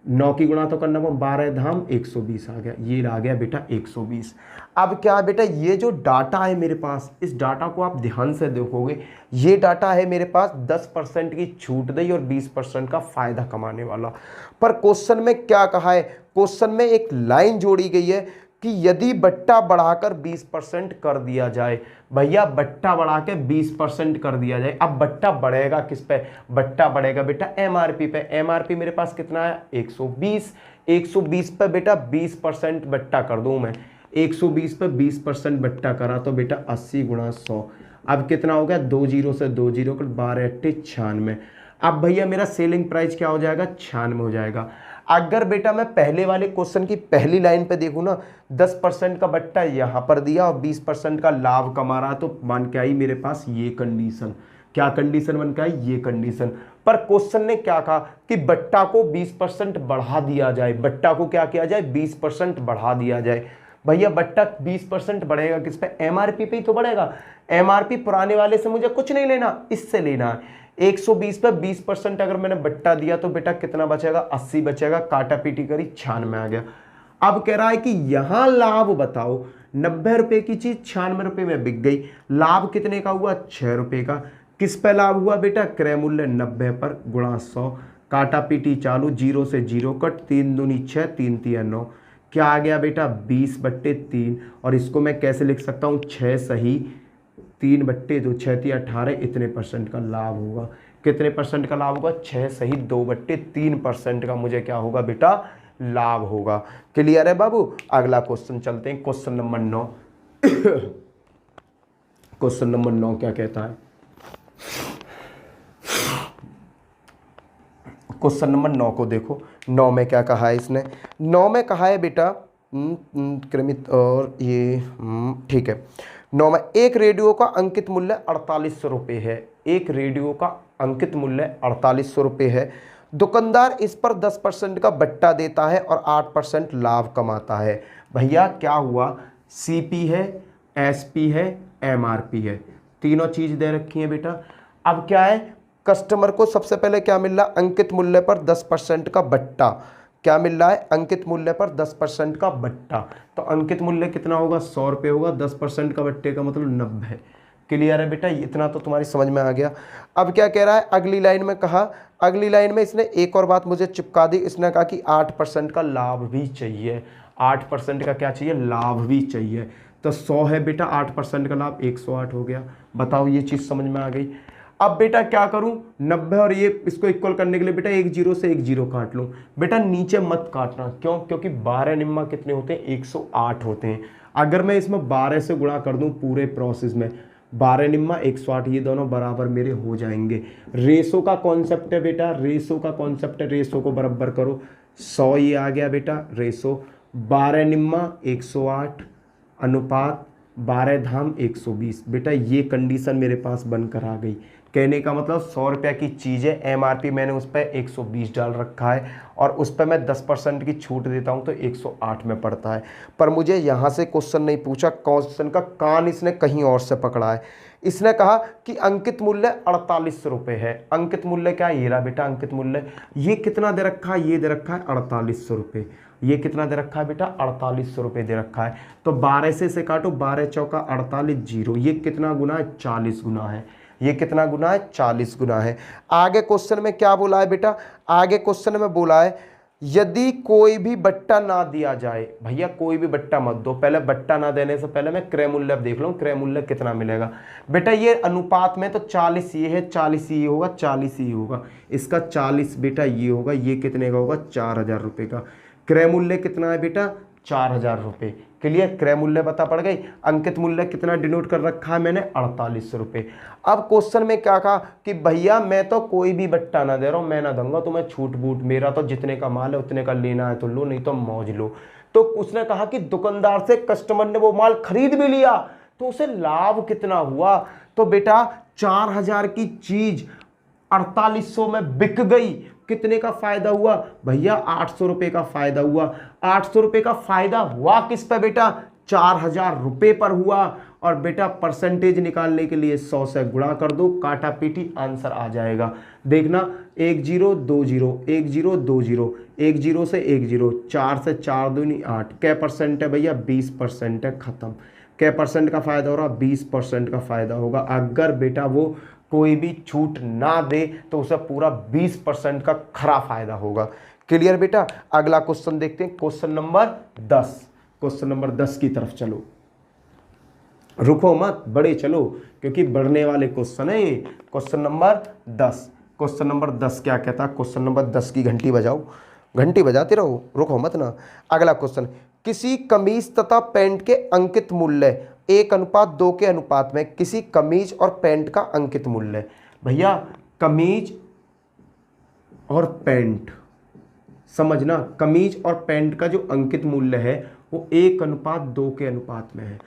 9 की गुणा तो करना, 12 धाम 120 आ गया, ये आ गया बेटा 120। अब क्या है बेटा, ये जो डाटा है मेरे पास, इस डाटा को आप ध्यान से देखोगे, ये डाटा है मेरे पास 10% की छूट दी और 20% का फायदा कमाने वाला। पर क्वेश्चन में क्या कहा है, क्वेश्चन में एक लाइन जोड़ी गई है कि यदि बट्टा बढ़ाकर 20% कर दिया जाए। भैया बट्टा बढ़ा के 20% कर दिया जाए। अब बट्टा बढ़ेगा किस पे, बट्टा बढ़ेगा बेटा एमआरपी पे। एमआरपी मेरे पास कितना है 120, 120 पे बेटा 20% बट्टा कर दूं मैं। 120 पे 20% बट्टा करा तो बेटा 80 गुणा 100। अब कितना हो गया, 2 0 से 2 0 कर 12 8 96। अब भैया मेरा सेलिंग प्राइस क्या हो जाएगा, 96 हो जाएगा। अगर बेटा मैं पहले वाले क्वेश्चन की पहली लाइन पे देखूं ना, 10% का बट्टा यहां पर दिया और 20% का लाभ कमा रहा, तो मान के आई मेरे पास ये कंडीशन। क्या कंडीशन बन के आई, ये कंडीशन। पर क्वेश्चन ने क्या कहा कि बट्टा को 20% बढ़ा दिया जाए। बट्टा को क्या किया जाए, 20% बढ़ा दिया जाए। भैया बट्टा 20% बढ़ेगा किस पे, एमआरपी पे ही तो बढ़ेगा। एमआरपी पुराने वाले से मुझे कुछ नहीं लेना, इससे लेना है। 120 पे 20% अगर मैंने बट्टा दिया तो बेटा कितना बचेगा, 80 बचेगा। काटा पीटी करी 96 आ गया। अब कह रहा है कि यहां लाभ बताओ, 90 रुपए की चीज 96 रुपए में बिक गई, लाभ कितने का हुआ, 6 रुपए का। किस पे लाभ हुआ बेटा, क्रय मूल्य 90 पर गुणा 100। काटा पीटी चालू, 0 से 0 कट, 3 दूनी 6, 3 तिया 9। क्या आ गया बेटा 20/3। और इसको मैं कैसे लिख सकता हूं, 6 सही 3/2, 6 तिया 18, इतने परसेंट का लाभ होगा। कितने परसेंट का लाभ होगा, 6 सही 2/3% का मुझे क्या होगा बेटा, लाभ होगा। क्लियर है बाबू। अगला क्वेश्चन चलते हैं, क्वेश्चन नंबर 9। क्वेश्चन नंबर 9 क्या कहता है, क्वेश्चन नंबर 9 को देखो। 9 में क्या कहा है इसने, 9 में कहा है बेटा क्रमित, और ये ठीक है। 9 में एक रेडियो का अंकित मूल्य 4800 रुपये है। एक रेडियो का अंकित मूल्य 4800 रुपये है। दुकानदार इस पर 10% का बट्टा देता है और 8% लाभ कमाता है। भैया क्या हुआ, सीपी है, एसपी है, एमआरपी है। तीनों चीज दे रखी है बेटा। अब क्या है, कस्टमर को सबसे पहले क्या मिल रहा है, अंकित मूल्य पर 10% का बट्टा। क्या मिल रहा है, अंकित मूल्य पर 10% का बट्टा। तो अंकित मूल्य कितना होगा, 100 रुपये होगा, 10% का बट्टे का मतलब 90। क्लियर है बेटा, इतना तो तुम्हारी समझ में आ गया। अब क्या कह रहा है अगली लाइन में, कहा अगली लाइन में इसने एक और बात मुझे चिपका दी, इसने कहा कि 8% का लाभ भी चाहिए। 8% का क्या चाहिए, लाभ भी चाहिए। तो 100 है बेटा, 8% का लाभ 108 हो गया। बताओ ये चीज समझ में आ गई। अब बेटा क्या करूं, 90 और ये इसको इक्वल करने के लिए बेटा एक जीरो से एक जीरो काट लूं। बेटा नीचे मत काटना, क्यों, क्योंकि 12 निम्मा कितने होते हैं, 108 होते हैं। अगर मैं इसमें 12 से गुणा कर दूं पूरे प्रोसेस में, 12 निम्मा 108, ये दोनों बराबर मेरे हो जाएंगे। रेशो का कॉन्सेप्ट है बेटा, रेशो का कॉन्सेप्ट है, रेशो को बराबर करो। 100 ये आ गया बेटा रेशो, 12 निम्मा 108 अनुपात 12 धाम 120। बेटा ये कंडीशन मेरे पास बनकर आ गई। कहने का मतलब 100 रुपये की चीज़ है, एमआरपी मैंने उस पर 120 डाल रखा है और उस पर मैं 10% की छूट देता हूं तो 108 में पड़ता है। पर मुझे यहाँ से क्वेश्चन नहीं पूछा, क्वेश्चन का कान इसने कहीं और से पकड़ा है। इसने कहा कि अंकित मूल्य 48 रुपये है। अंकित मूल्य क्या है, ये रहा बेटा अंकित मूल्य। ये कितना दे रखा है, ये दे रखा है 48 रुपये। ये कितना दे रखा है बेटा, 48 रुपये दे रखा है। तो 12 से काटो, 12 चौका 48, जीरो। ये कितना गुना है, 40 गुना है। ये कितना गुना है, 40 गुना है। आगे क्वेश्चन में क्या बोला है बेटा, आगे क्वेश्चन में बोला है यदि कोई भी बट्टा ना दिया जाए। भैया कोई भी बट्टा मत दो, पहले बट्टा ना देने से पहले मैं क्रय मूल्य देख लूं, क्रय मूल्य कितना मिलेगा। बेटा ये अनुपात में तो 40 ये है, 40 ये होगा, 40 ये होगा, इसका 40 बेटा ये होगा। ये कितने का होगा, 4000 रुपये का। क्रय मूल्य कितना है बेटा, 4000 रुपये। क्लियर, क्रय मूल्य पता पड़ गई। अंकित मूल्य कितना डिनोट कर रखा है मैंने, 48 रुपये। अब क्वेश्चन में क्या कहा कि भैया मैं तो कोई भी बट्टा ना दे रहा हूं, मैं ना दूंगा तुम्हें छूट बूट, मेरा तो जितने का माल है उतने का लेना है तो लो, नहीं तो मौज लो। तो उसने कहा कि दुकानदार से कस्टमर ने वो माल खरीद भी लिया तो उसे लाभ कितना हुआ। तो बेटा 4000 की चीज 4800 में बिक गई, कितने का फायदा हुआ भैया, 800 रुपये का फायदा हुआ। 800 रुपये का फायदा हुआ किस पे बेटा, 4000 रुपये पर हुआ। और बेटा परसेंटेज निकालने के लिए 100 से गुणा कर दो, काटा पीटी आंसर आ जाएगा। देखना 1 0 2 0 1 0 2 0 1 0 से 1 0, 4 से 4 दूनी 8। कै परसेंट है भैया, 20% है, खत्म। कै परसेंट का फायदा हो रहा, 20% का फायदा होगा। अगर बेटा वो कोई भी छूट ना दे तो उसे पूरा 20% का खरा फायदा होगा। क्लियर बेटा, अगला क्वेश्चन देखते हैं, क्वेश्चन नंबर 10। क्वेश्चन नंबर 10 की तरफ चलो, रुको मत, बड़े चलो क्योंकि बढ़ने वाले क्वेश्चन है ये। क्वेश्चन नंबर 10, क्वेश्चन नंबर 10 क्या कहता है, क्वेश्चन नंबर 10 की घंटी बजाओ, घंटी बजाते रहो, रुको मत ना। अगला क्वेश्चन, किसी कमीज तथा पैंट के अंकित मूल्य 1:2 के अनुपात में किसी कमीज और पैंट का अंकित मूल्य। भैया कमीज और पैंट समझना, कमीज और पैंट का जो अंकित मूल्य है वो 1:2 के अनुपात में है।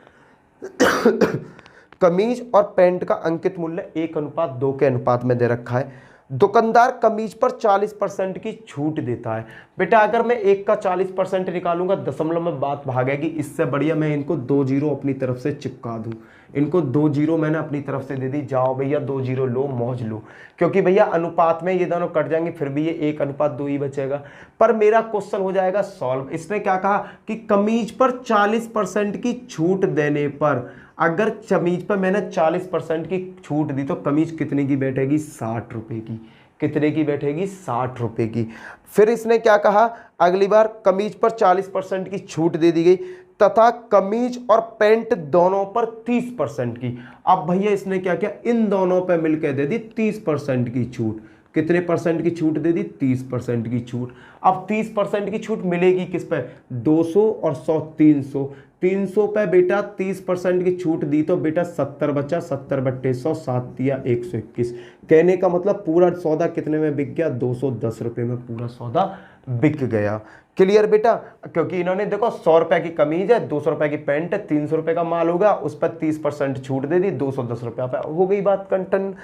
कमीज और पैंट का अंकित मूल्य 1:2 के अनुपात में दे रखा है। दुकानदार कमीज पर 40% की छूट देता है। बेटा अगर मैं एक का 40% निकालूंगा, दशमलव में बात भागेगी। इससे बढ़िया मैं इनको 2 0 अपनी तरफ से चिपका दूं। इनको 2 0 मैंने अपनी तरफ से दे दी, जाओ भैया 2 0 लो, मौज लो। क्योंकि भैया अनुपात में ये दोनों कट जाएंगे, फिर भी ये 1:2 ही बचेगा। पर मेरा क्वेश्चन हो जाएगा सॉल्व। इसने क्या कहा कि कमीज पर 40% की छूट देने पर, अगर कमीज पर मैंने 40% की छूट दी तो कमीज कितने की बैठेगी, 60 रुपये की। कितने की बैठेगी, 60 रुपये की। फिर इसने क्या कहा, अगली बार कमीज पर 40% की छूट दे दी गई तथा कमीज और पैंट दोनों पर 30% की। अब भैया इसने क्या किया, इन दोनों पर मिलकर दे दी 30% की छूट। कितने परसेंट की छूट दे दी, 30% की छूट। अब 30% की छूट मिलेगी किस पे, 200 और 100, 300। 300 पे बेटा 30% की छूट दी तो बेटा 70 बचा, 70 बट्टे 100, 7 दिया 121। कहने का मतलब पूरा सौदा कितने में बिक गया, 210 रुपये में पूरा सौदा बिक गया। क्लियर बेटा, क्योंकि इन्होंने देखो 100 रुपए की कमीज है, 200 रुपए की पैंट है, 300 रुपए का माल होगा, उस पर 30% छूट दे दी, 210 रुपया पे हो गई बात कंटन।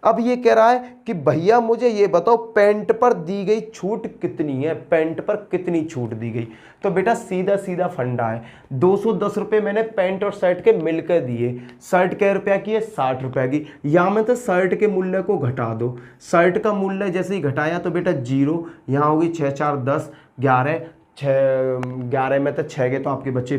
अब ये कह रहा है कि भैया मुझे ये बताओ पैंट पर दी गई छूट कितनी है, पैंट पर कितनी छूट दी गई। तो बेटा सीधा सीधा फंडा है, 210 रुपये मैंने पैंट और शर्ट के मिलकर दिए, शर्ट के रुपया की है 60 रुपये की, यहाँ में तो शर्ट के मूल्य को घटा दो, शर्ट का मूल्य जैसे ही घटाया तो बेटा 0, यहाँ होगी 6 4 10 11, 11 में तो 6 के तो आपके बच्चे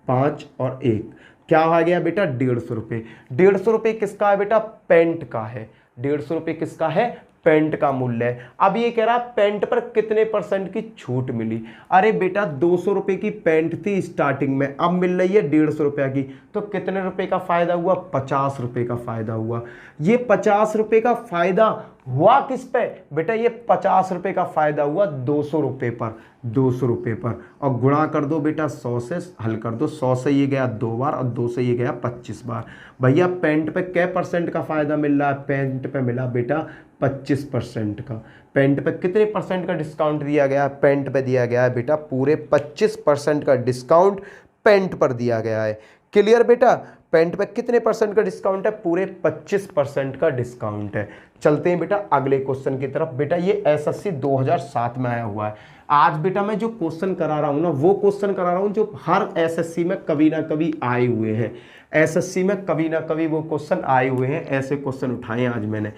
5 और 1, क्या आ गया बेटा 150 रुपये। 150 रुपये किसका है बेटा, पैंट का है, 150 रुपये किसका है, पैंट का मूल्य है। अब ये कह रहा है पैंट पर कितने % की छूट मिली। अरे बेटा 200 रुपये की पैंट थी स्टार्टिंग में, अब मिल रही है 150 रुपये की, तो कितने रुपए का फायदा हुआ, 50 रुपये का फायदा हुआ। ये 50 रुपये का फायदा हुआ किस पे बेटा, ये 50 रुपये का फायदा हुआ 200 रुपये पर, 200 रुपये पर, और गुणा कर दो बेटा 100 से, हल कर दो, 100 से ये गया 2 बार और 2 से ये गया 25 बार। भैया पैंट पे क्या % का फायदा मिल रहा है, पैंट पे मिला बेटा 25% का। पैंट पे कितने % का डिस्काउंट दिया गया, पैंट पे दिया गया है बेटा पूरे 25% का डिस्काउंट पैंट पर दिया गया है। क्लियर बेटा, पैंट पे कितने % का डिस्काउंट है, पूरे 25% का डिस्काउंट है। चलते हैं बेटा अगले क्वेश्चन की तरफ। बेटा ये एसएससी 2007 में आया हुआ है। आज बेटा मैं जो क्वेश्चन करा रहा हूं ना, वो क्वेश्चन करा रहा हूं जो हर एसएससी में कभी ना कभी आए हुए हैं, एसएससी में कभी ना कभी वो क्वेश्चन आए हुए हैं, ऐसे क्वेश्चन उठाए आज मैंने।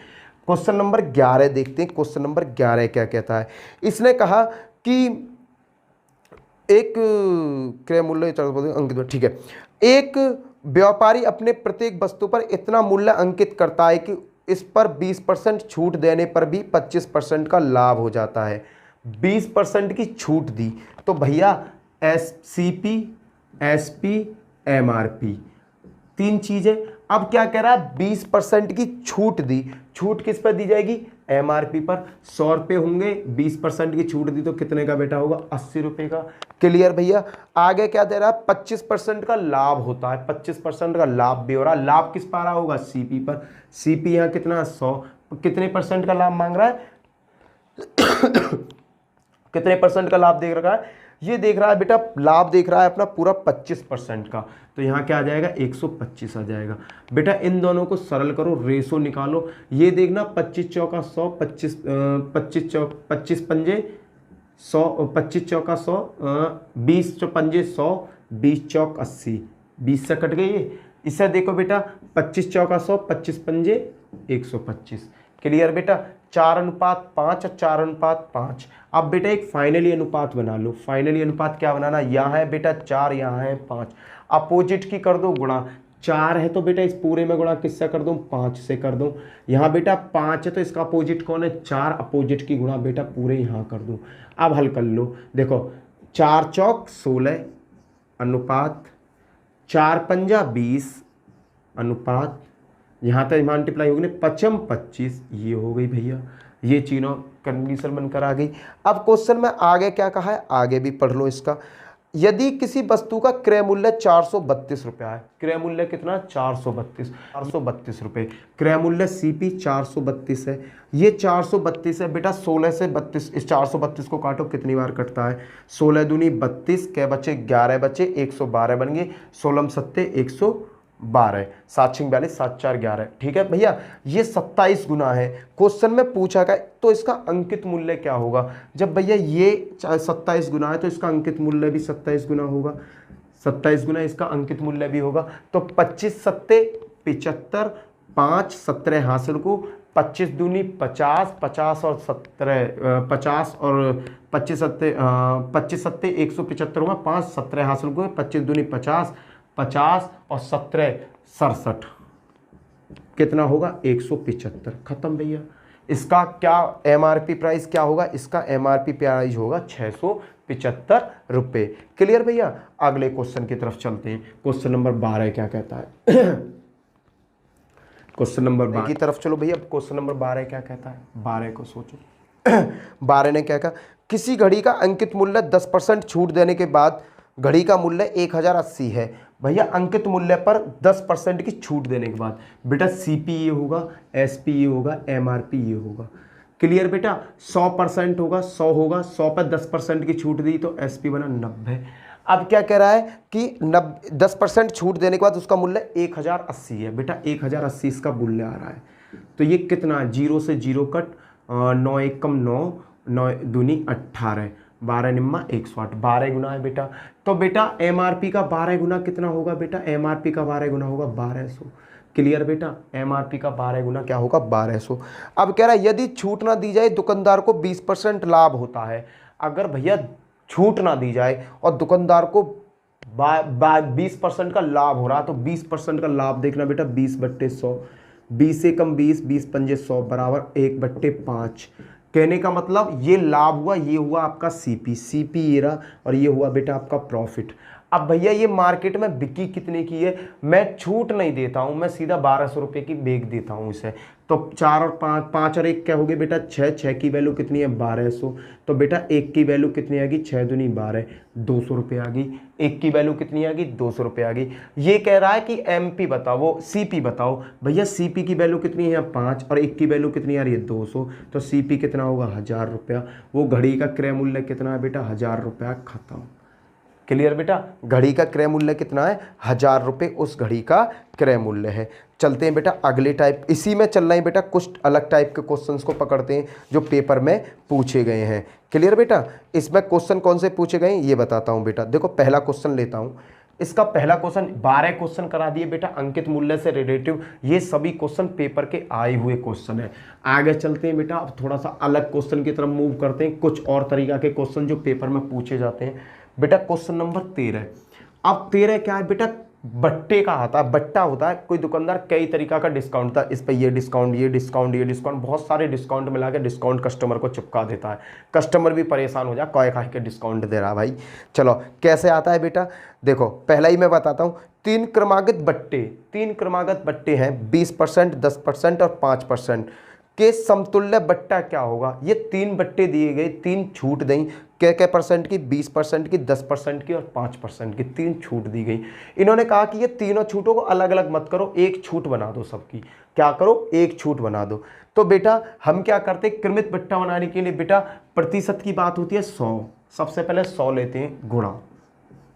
क्वेश्चन नंबर 11 देखते हैं, क्वेश्चन नंबर 11 क्या कहता है। इसने कहा कि एक क्रय मूल्य अंकित, ठीक है, एक व्यापारी अपने प्रत्येक वस्तु पर इतना मूल्य अंकित करता है कि इस पर 20% छूट देने पर भी 25% का लाभ हो जाता है। 20% की छूट दी तो भैया सीपी, एसपी, एमआरपी, 3 चीजें। अब क्या कह रहा है, 20% की छूट दी, छूट किस पर दी जाएगी, एमआरपी पर। 100 रुपये होंगे, 20% की छूट दी तो कितने का बेटा होगा, 80 रुपये का। क्लियर भैया। आगे क्या दे रहा है, 25% का लाभ होता है, 25% का लाभ भी हो रहा है। लाभ किस पर आ रहा होगा, सीपी पर। सीपी यहाँ कितना, 100, कितने % का लाभ मांग रहा है कितने % का लाभ देख रहा है, ये देख रहा है बेटा, लाभ देख रहा है अपना पूरा 25% का, तो यहाँ क्या आ जाएगा, 125 आ जाएगा। बेटा इन दोनों को सरल करो, रेशो निकालो। ये देखना 25 चौका 100, 25 पंजे 100, 25 चौका 100, 20 पंजे 100, 20 चौक 80, 20 से कट गई ये। इसे देखो बेटा 25 चौका 100, 25 पंजे 125। क्लियर बेटा, 4:5 और 4:5। अब बेटा एक फाइनली अनुपात बना लो। फाइनली अनुपात क्या बनाना, यहाँ है बेटा 4, यहाँ है 5, अपोजिट की कर दो गुणा। 4 है तो बेटा इस पूरे में गुणा किससे कर दूं, 5 से कर दूं। यहाँ बेटा 5 है तो इसका अपोजिट कौन है, 4, अपोजिट की गुणा बेटा पूरे यहाँ कर दूं। अब हल कर लो, देखो 4 चौक 16 अनुपात 4 पंजा 20 अनुपात, यहाँ तक मल्टीप्लाई होगी 5 25, ये हो गई भैया, ये तीनों कंडीशन बनकर आ गई। अब क्वेश्चन में आगे क्या कहा है, आगे भी पढ़ लो इसका। यदि किसी वस्तु का क्रय मूल्य 432 रुपया है, क्रय मूल्य कितना, 432 रुपये, क्रय मूल्य सीपी 432 है। ये 432 है बेटा, 16 से 32, इस 432 को काटो कितनी बार कटता है, 16 दूनी 32, क्या बचे 11 बचे, 112 बन गए, 16 सत्ते 112, 7 6 42, 7 4 11। ठीक है भैया, ये 27 गुना है। क्वेश्चन में पूछा गया तो इसका अंकित मूल्य क्या होगा। जब भैया ये 27 गुना है तो इसका अंकित मूल्य भी 27 गुना होगा, 27 गुना इसका अंकित मूल्य भी होगा। तो 25 सत्ते 75, 5 17 हासिल को, 25 दूनी 50, 50 और 17 50 और 25 सत्ते 175 होगा, 5 17 हासिल को, 25 दूनी 50, 50 और 17 67, कितना होगा 175। खत्म भैया। इसका क्या एमआरपी प्राइस क्या होगा, इसका एमआरपी प्राइस होगा 675 रुपये। क्लियर भैया। अगले क्वेश्चन की तरफ चलते हैं। क्वेश्चन नंबर 12 क्या कहता है क्वेश्चन नंबर 12 की तरफ चलो भैया। क्वेश्चन नंबर 12 क्या कहता है, 12 को सोचो। 12 ने क्या कहा, किसी घड़ी का अंकित मूल्य 10% छूट देने के बाद घड़ी का मूल्य 1080 है। भैया अंकित मूल्य पर 10% की छूट देने के बाद बेटा सीपी ये होगा, एसपी ये होगा, एमआरपी ये होगा। क्लियर बेटा। 100% होगा, 100 होगा, 100 पर 10% की छूट दी तो एसपी बना 90। अब क्या कह रहा है कि 10% छूट देने के बाद उसका मूल्य 1080 है बेटा, 1080 इसका मूल्य आ रहा है। तो ये कितना, जीरो से जीरो कट, 9 एक कम 9, 9 दूनी 18, 12 निम्मा 108, 12 गुना है बेटा। तो बेटा एमआरपी का 12 गुना कितना होगा बेटा, एमआरपी का 12 गुना होगा 1200। क्लियर बेटा, एमआरपी का 12 गुना क्या होगा, 1200। अब कह रहा है यदि छूट ना दी जाए दुकानदार को 20% लाभ होता है। अगर भैया छूट ना दी जाए और दुकानदार को 20% का लाभ हो रहा, तो 20% का लाभ देखना बेटा, 20/100, 20 से कम 20, 20 पंजे 100 बराबर 1/5। कहने का मतलब ये लाभ हुआ, ये हुआ आपका सीपी ये रहा, और ये हुआ बेटा आपका प्रॉफिट। अब भैया ये मार्केट में बिकी कितने की है, मैं छूट नहीं देता हूं, मैं सीधा 1200 रुपये की बेच देता हूं इसे। तो 4 और 5, 5 और 1 क्या हो गए बेटा 6, 6 की वैल्यू कितनी है 1200। तो बेटा 1 की वैल्यू कितनी आ गई, 6 दूनी 12, 200 रुपये आ गई। 1 की वैल्यू कितनी आ गई, 200 रुपये आ गई। ये कह रहा है कि एमपी बताओ, वो सीपी बताओ। भैया सीपी की वैल्यू कितनी है 5, और 1 की वैल्यू कितनी आ रही है 200, तो सीपी कितना होगा 1000 रुपया। वो घड़ी का क्रय मूल्य कितना है बेटा 1000 रुपया, खत्म। क्लियर बेटा, घड़ी का क्रय मूल्य कितना है 1000 रुपये, उस घड़ी का क्रय मूल्य है। चलते हैं बेटा अगले टाइप, इसी में चल रहे हैं बेटा, कुछ अलग टाइप के क्वेश्चंस को पकड़ते हैं जो पेपर में पूछे गए हैं। क्लियर बेटा, इसमें क्वेश्चन कौन से पूछे गए हैं ये बताता हूं बेटा। देखो पहला क्वेश्चन लेता हूं, इसका पहला क्वेश्चन 12 क्वेश्चन करा दिए बेटा अंकित मूल्य से रिलेटिव। ये सभी क्वेश्चन पेपर के आए हुए क्वेश्चन है। आगे चलते हैं बेटा, अब थोड़ा सा अलग क्वेश्चन की तरफ मूव करते हैं, कुछ और तरीका के क्वेश्चन जो पेपर में पूछे जाते हैं बेटा। Question number 13। अब 13 क्या है बेटा, बट्टे का आता है, बट्टा होता है। कोई दुकानदार कई तरीका का डिस्काउंट था, इस पर ये डिस्काउंट, ये डिस्काउंट, ये डिस्काउंट, बहुत सारे डिस्काउंट मिला के डिस्काउंट कस्टमर को चिपका देता है। कस्टमर भी परेशान हो जाए, कौए खाए के डिस्काउंट दे रहा भाई। चलो कैसे आता है बेटा, देखो पहला ही मैं बताता हूँ। 3 क्रमागत बट्टे, 3 क्रमागत बट्टे हैं, 20%, 10% और 5% के समतुल्य बट्टा क्या होगा। ये 3 बट्टे दिए गए, 3 छूट दें, क्या क्या परसेंट की, 20% की, 10% की और 5% की, 3 छूट दी गई। इन्होंने कहा कि ये तीनों छूटों को अलग अलग मत करो, एक छूट बना दो सबकी। क्या करो, एक छूट बना दो। तो बेटा हम क्या करते हैं, क्रमित बट्टा बनाने के लिए बेटा प्रतिशत की बात होती है 100। सबसे पहले 100 लेते हैं, गुणा,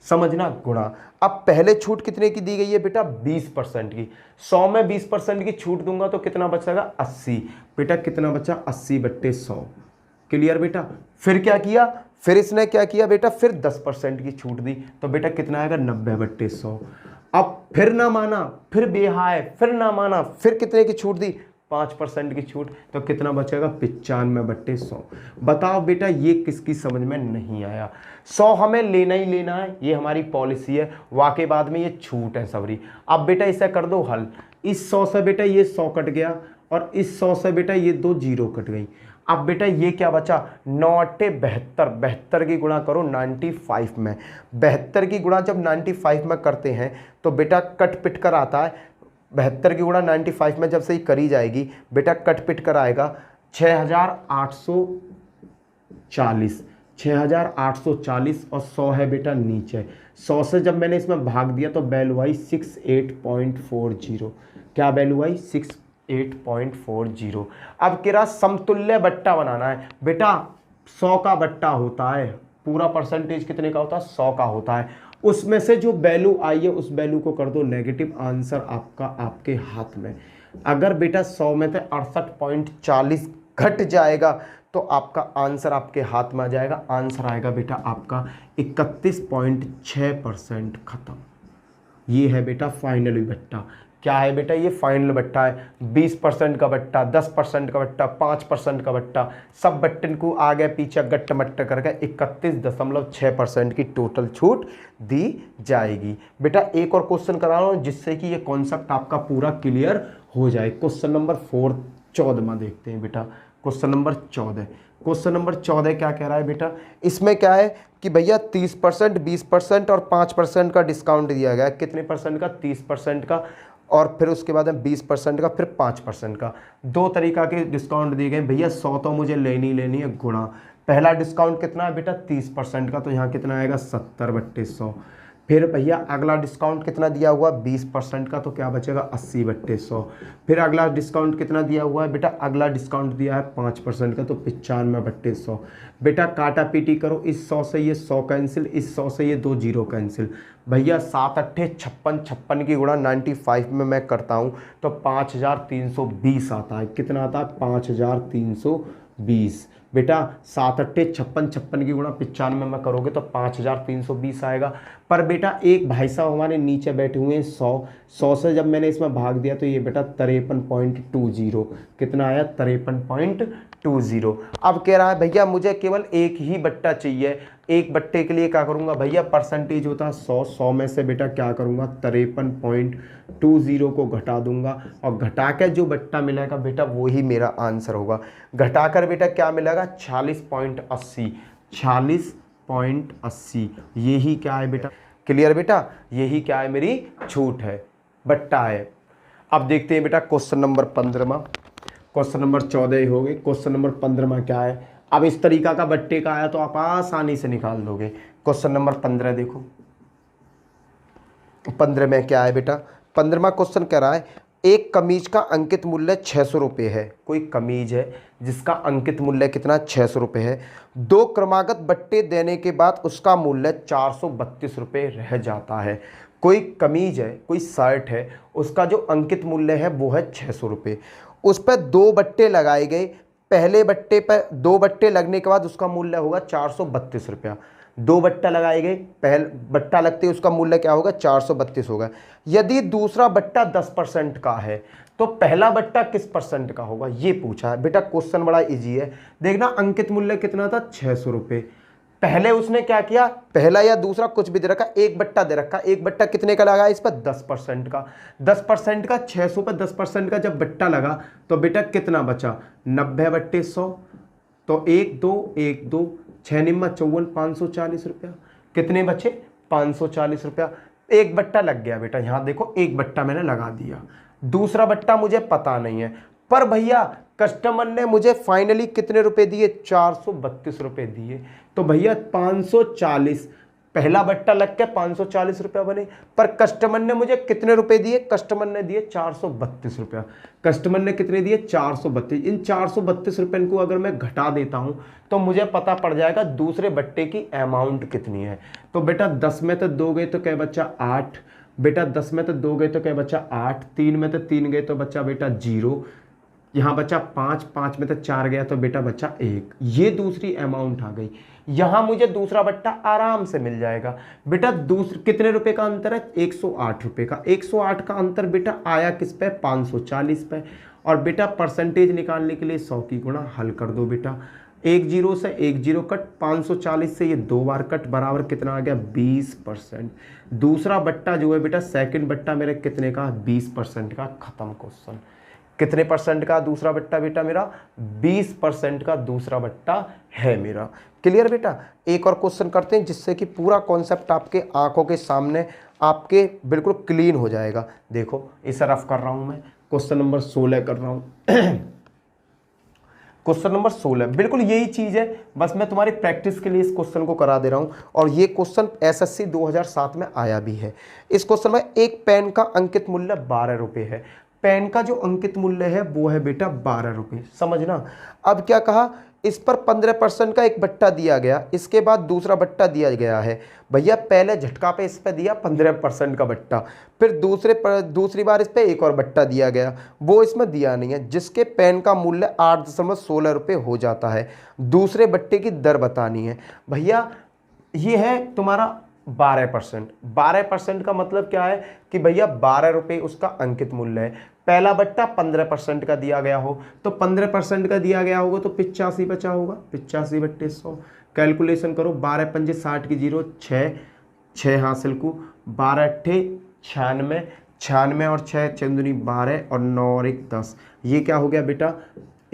समझना गुणा। अब पहले छूट कितने की दी गई है बेटा 20% की। 100 में 20% की छूट दूंगा तो कितना बचेगा 80। बेटा कितना बचा 80/100। क्लियर बेटा। फिर क्या किया, फिर इसने क्या किया बेटा, फिर 10% की छूट दी, तो बेटा कितना आएगा 90/100। अब फिर ना माना, फिर बेहाय, फिर ना माना, फिर कितने की छूट दी 5% की छूट, तो कितना बचेगा 95/100। बताओ बेटा ये किसकी समझ में नहीं आया। 100 हमें लेना ही लेना है, ये हमारी पॉलिसी है, वाकई बाद में ये छूट है सबरी। अब बेटा इसे कर दो हल, इस 100 से बेटा ये 100 कट गया, और इस 100 से बेटा ये 2 जीरो कट गई। अब बेटा ये क्या बचा 9 8 72, 72 की गुणा करो 95 में। 72 की गुणा जब 95 में करते हैं तो बेटा कट पिट कर आता है। 72 की गुणा 95 में जब से ही करी जाएगी बेटा कट पिट कर आएगा 6840, 6840 और 100 है बेटा नीचे। 100 से जब मैंने इसमें भाग दिया तो वैल्यू आई 68.40। क्या वैल्यू आई 68.40। अब कह रहा समतुल्य बट्टा बनाना है बेटा। 100 का बट्टा होता है, पूरा परसेंटेज कितने का होता है 100 का होता है, उसमें से जो वैल्यू आई है उस वैल्यू को कर दो नेगेटिव। आंसर आपका आपके हाथ में। अगर बेटा 100 में से 68.40 घट जाएगा तो आपका आंसर आपके हाथ में आ जाएगा। आंसर आएगा बेटा आपका 31.6%। खत्म। ये है बेटा फाइनल बट्टा। क्या है बेटा ये फाइनल बट्टा है। 20% का बट्टा, 10% का बट्टा, 5% का बट्टा, सब बट्टन को आगे पीछे गट्ट मट्ट करके 31.6% की टोटल छूट दी जाएगी। बेटा एक और क्वेश्चन करा रहा हूं जिससे कि ये कॉन्सेप्ट आपका पूरा क्लियर हो जाए। क्वेश्चन नंबर 14 में देखते हैं बेटा। क्वेश्चन नंबर 14, क्वेश्चन नंबर 14 क्या कह रहा है बेटा, इसमें क्या है कि भैया 30%, 20% और 5% का डिस्काउंट दिया गया है। कितने परसेंट का 30% का, और फिर उसके बाद में 20% का, फिर 5% का। दो तरीका के डिस्काउंट दिए गए भैया। 100 तो मुझे लेनी है गुणा। पहला डिस्काउंट कितना है बेटा 30% का, तो यहाँ कितना आएगा 70/100। फिर भैया अगला डिस्काउंट कितना दिया हुआ 20% का, तो क्या बचेगा 80/100। फिर अगला डिस्काउंट कितना दिया हुआ है बेटा, अगला डिस्काउंट दिया है 5% का, तो 95/100। बेटा काटा पीटी करो, इस 100 से ये 100 कैंसिल, इस 100 से ये 2 जीरो कैंसिल। भैया 7 अट्ठे 56, 56 की गुणा 95 में मैं करता हूँ तो 5320 आता है। कितना आता है 5320। बेटा 7 अट्ठे 56, 56 की गुणा 95 में करोगे तो 5320 आएगा। पर बेटा एक भाई साहब हमारे नीचे बैठे हुए हैं 100 से जब मैंने इसमें भाग दिया तो ये बेटा 53.20 कितना आया 53.20। अब कह रहा है भैया मुझे केवल एक ही बट्टा चाहिए, एक बट्टे के लिए क्या करूंगा भैया, परसेंटेज होता है 100 में से बेटा क्या करूंगा 53.20 को घटा दूंगा और घटा के जो बट्टा मिलेगा बेटा वो ही मेरा आंसर होगा। घटाकर बेटा क्या मिलेगा 46.80, 46.80 यही क्या है बेटा, क्लियर बेटा, यही क्या है मेरी छूट है, बट्टा है। अब देखते हैं बेटा क्वेश्चन नंबर 15। क्वेश्चन नंबर 14 हो गए, क्वेश्चन नंबर 15 क्या है। अब इस तरीका का बट्टे का आया तो आप आसानी से निकाल दोगे। क्वेश्चन नंबर 15 देखो, 15 में क्या है बेटा, 15वां क्वेश्चन कह रहा है एक कमीज का अंकित मूल्य 600 रुपये है। कोई कमीज है जिसका अंकित मूल्य कितना 600 रुपये है, 2 क्रमागत बट्टे देने के बाद उसका मूल्य 432 रुपये रह जाता है। कोई कमीज है, कोई शर्ट है, उसका जो अंकित मूल्य है वो है 600 रुपये, उस पर 2 बट्टे लगाए गए, पहले बट्टे पर 2 बट्टे लगने के बाद उसका मूल्य होगा 432 रुपया। 2 बट्टा लगाए गए, पहले बट्टा लगते ही उसका मूल्य क्या होगा 432 होगा। यदि दूसरा बट्टा 10% का है तो पहला बट्टा किस परसेंट का होगा ये पूछा है बेटा। क्वेश्चन बड़ा इजी है, देखना अंकित मूल्य कितना था 600 रुपये। पहले उसने क्या किया, पहला या दूसरा कुछ भी दे रखा, एक बट्टा दे रखा, एक बट्टा कितने का लगा इस पर 10% का, 10% का 600 पर 10% का जब बट्टा लगा तो बेटा कितना बचा 90/100, तो 1 2 1 2 6 निम्मा 54 540 रुपया, कितने बचे 540 रुपया। एक बट्टा लग गया बेटा, यहां देखो एक बट्टा मैंने लगा दिया, दूसरा बट्टा मुझे पता नहीं है, पर भैया कस्टमर ने मुझे फाइनली कितने रुपए दिए 432 रुपए दिए, तो भैया 540 पहला बट्टा लग के 540 रुपया बने, पर कस्टमर ने मुझे कितने रुपए दिए, कस्टमर ने दिए 432 रुपया। कस्टमर ने कितने दिए 432, इन 432 रुपये को अगर मैं घटा देता हूं तो मुझे पता पड़ जाएगा दूसरे बट्टे की अमाउंट कितनी है। तो बेटा 10 में तो 2 गए तो क्या बच्चा 8, बेटा 10 में तो 2 गए तो क्या बच्चा 8, 3 में तो 3 गए तो बच्चा बेटा 0, यहाँ बचा 5, 5 में तो 4 गया तो बेटा बचा 1, ये दूसरी अमाउंट आ गई। यहां मुझे दूसरा बट्टा आराम से मिल जाएगा बेटा। दूसरे कितने रुपए का अंतर है 108 रुपए का, 108 का अंतर बेटा आया किस पे 540 पे। और बेटा परसेंटेज निकालने के लिए 100 की गुणा हल कर दो बेटा, 1 0 से 1 0 कट, 540 से ये 2 बार कट, बराबर कितना आ गया 20%। दूसरा बट्टा जो है बेटा सेकंड बट्टा मेरे कितने का 20% का, खत्म क्वेश्चन। कितने परसेंट का दूसरा बट्टा बेटा मेरा 20% का दूसरा बट्टा है मेरा। क्लियर बेटा। एक और क्वेश्चन करते हैं जिससे कि पूरा कॉन्सेप्ट आपके आंखों के सामने आपके बिल्कुल क्लीन हो जाएगा। देखो इसे रफ कर रहा हूं मैं, क्वेश्चन नंबर 16 कर रहा हूं। क्वेश्चन नंबर 16 बिल्कुल यही चीज है, बस मैं तुम्हारी प्रैक्टिस के लिए इस क्वेश्चन को करा दे रहा हूं। और ये क्वेश्चन एसएससी 2007 में आया भी है। इस क्वेश्चन में एक पेन का अंकित मूल्य 12 रुपये है। पेन का जो अंकित मूल्य है वो है बेटा 12 रुपये, समझना। अब क्या कहा, इस पर 15% का एक बट्टा दिया गया, इसके बाद दूसरा बट्टा दिया गया है। भैया पहले झटका पे इस पे दिया 15% का बट्टा, फिर दूसरी बार इस पे एक और बट्टा दिया गया, वो इसमें दिया नहीं है, जिसके पेन का मूल्य 8.16 रुपये हो जाता है। दूसरे बट्टे की दर बतानी है। भैया ये है तुम्हारा 12%। 12% का मतलब क्या है कि भैया 12 रुपये उसका अंकित मूल्य है। पहला बट्टा 15% का दिया गया हो तो 15% का दिया गया होगा तो 85 बचा होगा, 85/100। कैलकुलेशन करो, 12 पंजे 60 की 0, 6 हासिल को, 12 अट्ठे 96, 96 और 6 चंदुनी 12 और 9 और 1 10, ये क्या हो गया बेटा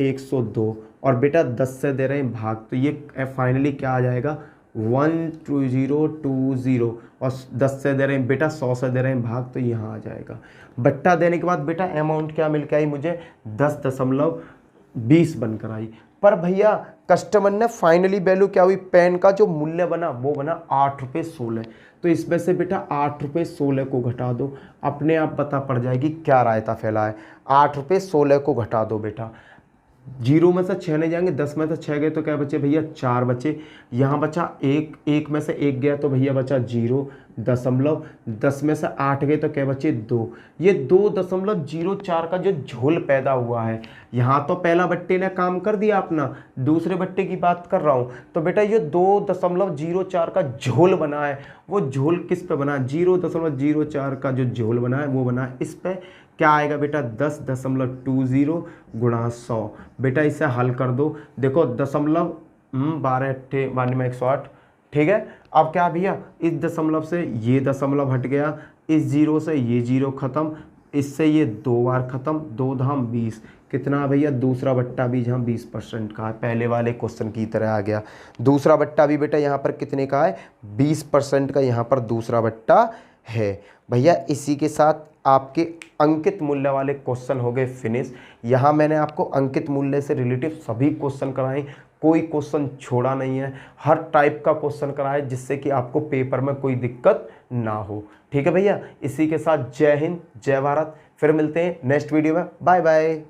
102। और बेटा 10 से दे रहे हैं भाग, तो ये फाइनली क्या आ जाएगा 12020। और 10 से दे रहे हैं बेटा, 100 से दे रहे हैं भाग, तो यहाँ आ जाएगा। बट्टा देने के बाद बेटा अमाउंट क्या मिल के आई मुझे 10.20 बनकर आई। पर भैया कस्टमर ने फाइनली वैल्यू क्या हुई, पेन का जो मूल्य बना वो बना 8 रुपये 16। तो इसमें से बेटा 8 रुपये 16 को घटा दो, अपने आप पता पड़ जाएगी क्या रायता फैला है। 8 रुपये 16 को घटा दो बेटा, 0 में से 6 नहीं जाएंगे, 10 में से 6 गए तो क्या बचे भैया 4 बचे, यहाँ बचा 1, 1 में से 1 गया तो भैया बचा 0 दशमलव, 10 में से 8 गए तो क्या बचे 2। ये 2.04 का जो झोल पैदा हुआ है, यहाँ तो पहला बट्टे ने काम कर दिया अपना, दूसरे बट्टे की बात कर रहा हूँ। तो बेटा ये 2.04 का झोल बना है, वो झोल किस पे बना है, 0.04 का जो झोल बना है वो बना है इस पे। क्या आएगा बेटा 10.20 गुणा 100। बेटा इसे हल कर दो, देखो दशमलव 12 अट्ठे 108, ठीक है। अब क्या भैया इस दशमलव से ये दशमलव हट गया, इस 0 से ये 0 खत्म, इससे ये 2 बार खत्म, 2 धाम 20, कितना भैया दूसरा बट्टा भी जहाँ 20% का है, पहले वाले क्वेश्चन की तरह आ गया। दूसरा बट्टा भी बेटा यहाँ पर कितने का है, 20% का यहाँ पर दूसरा बट्टा है। भैया इसी के साथ आपके अंकित मूल्य वाले क्वेश्चन हो गए फिनिश। यहाँ मैंने आपको अंकित मूल्य से रिलेटिव सभी क्वेश्चन कराए, कोई क्वेश्चन छोड़ा नहीं है, हर टाइप का क्वेश्चन कराए जिससे कि आपको पेपर में कोई दिक्कत ना हो। ठीक है भैया, इसी के साथ जय हिंद जय भारत, फिर मिलते हैं नेक्स्ट वीडियो में, बाय बाय।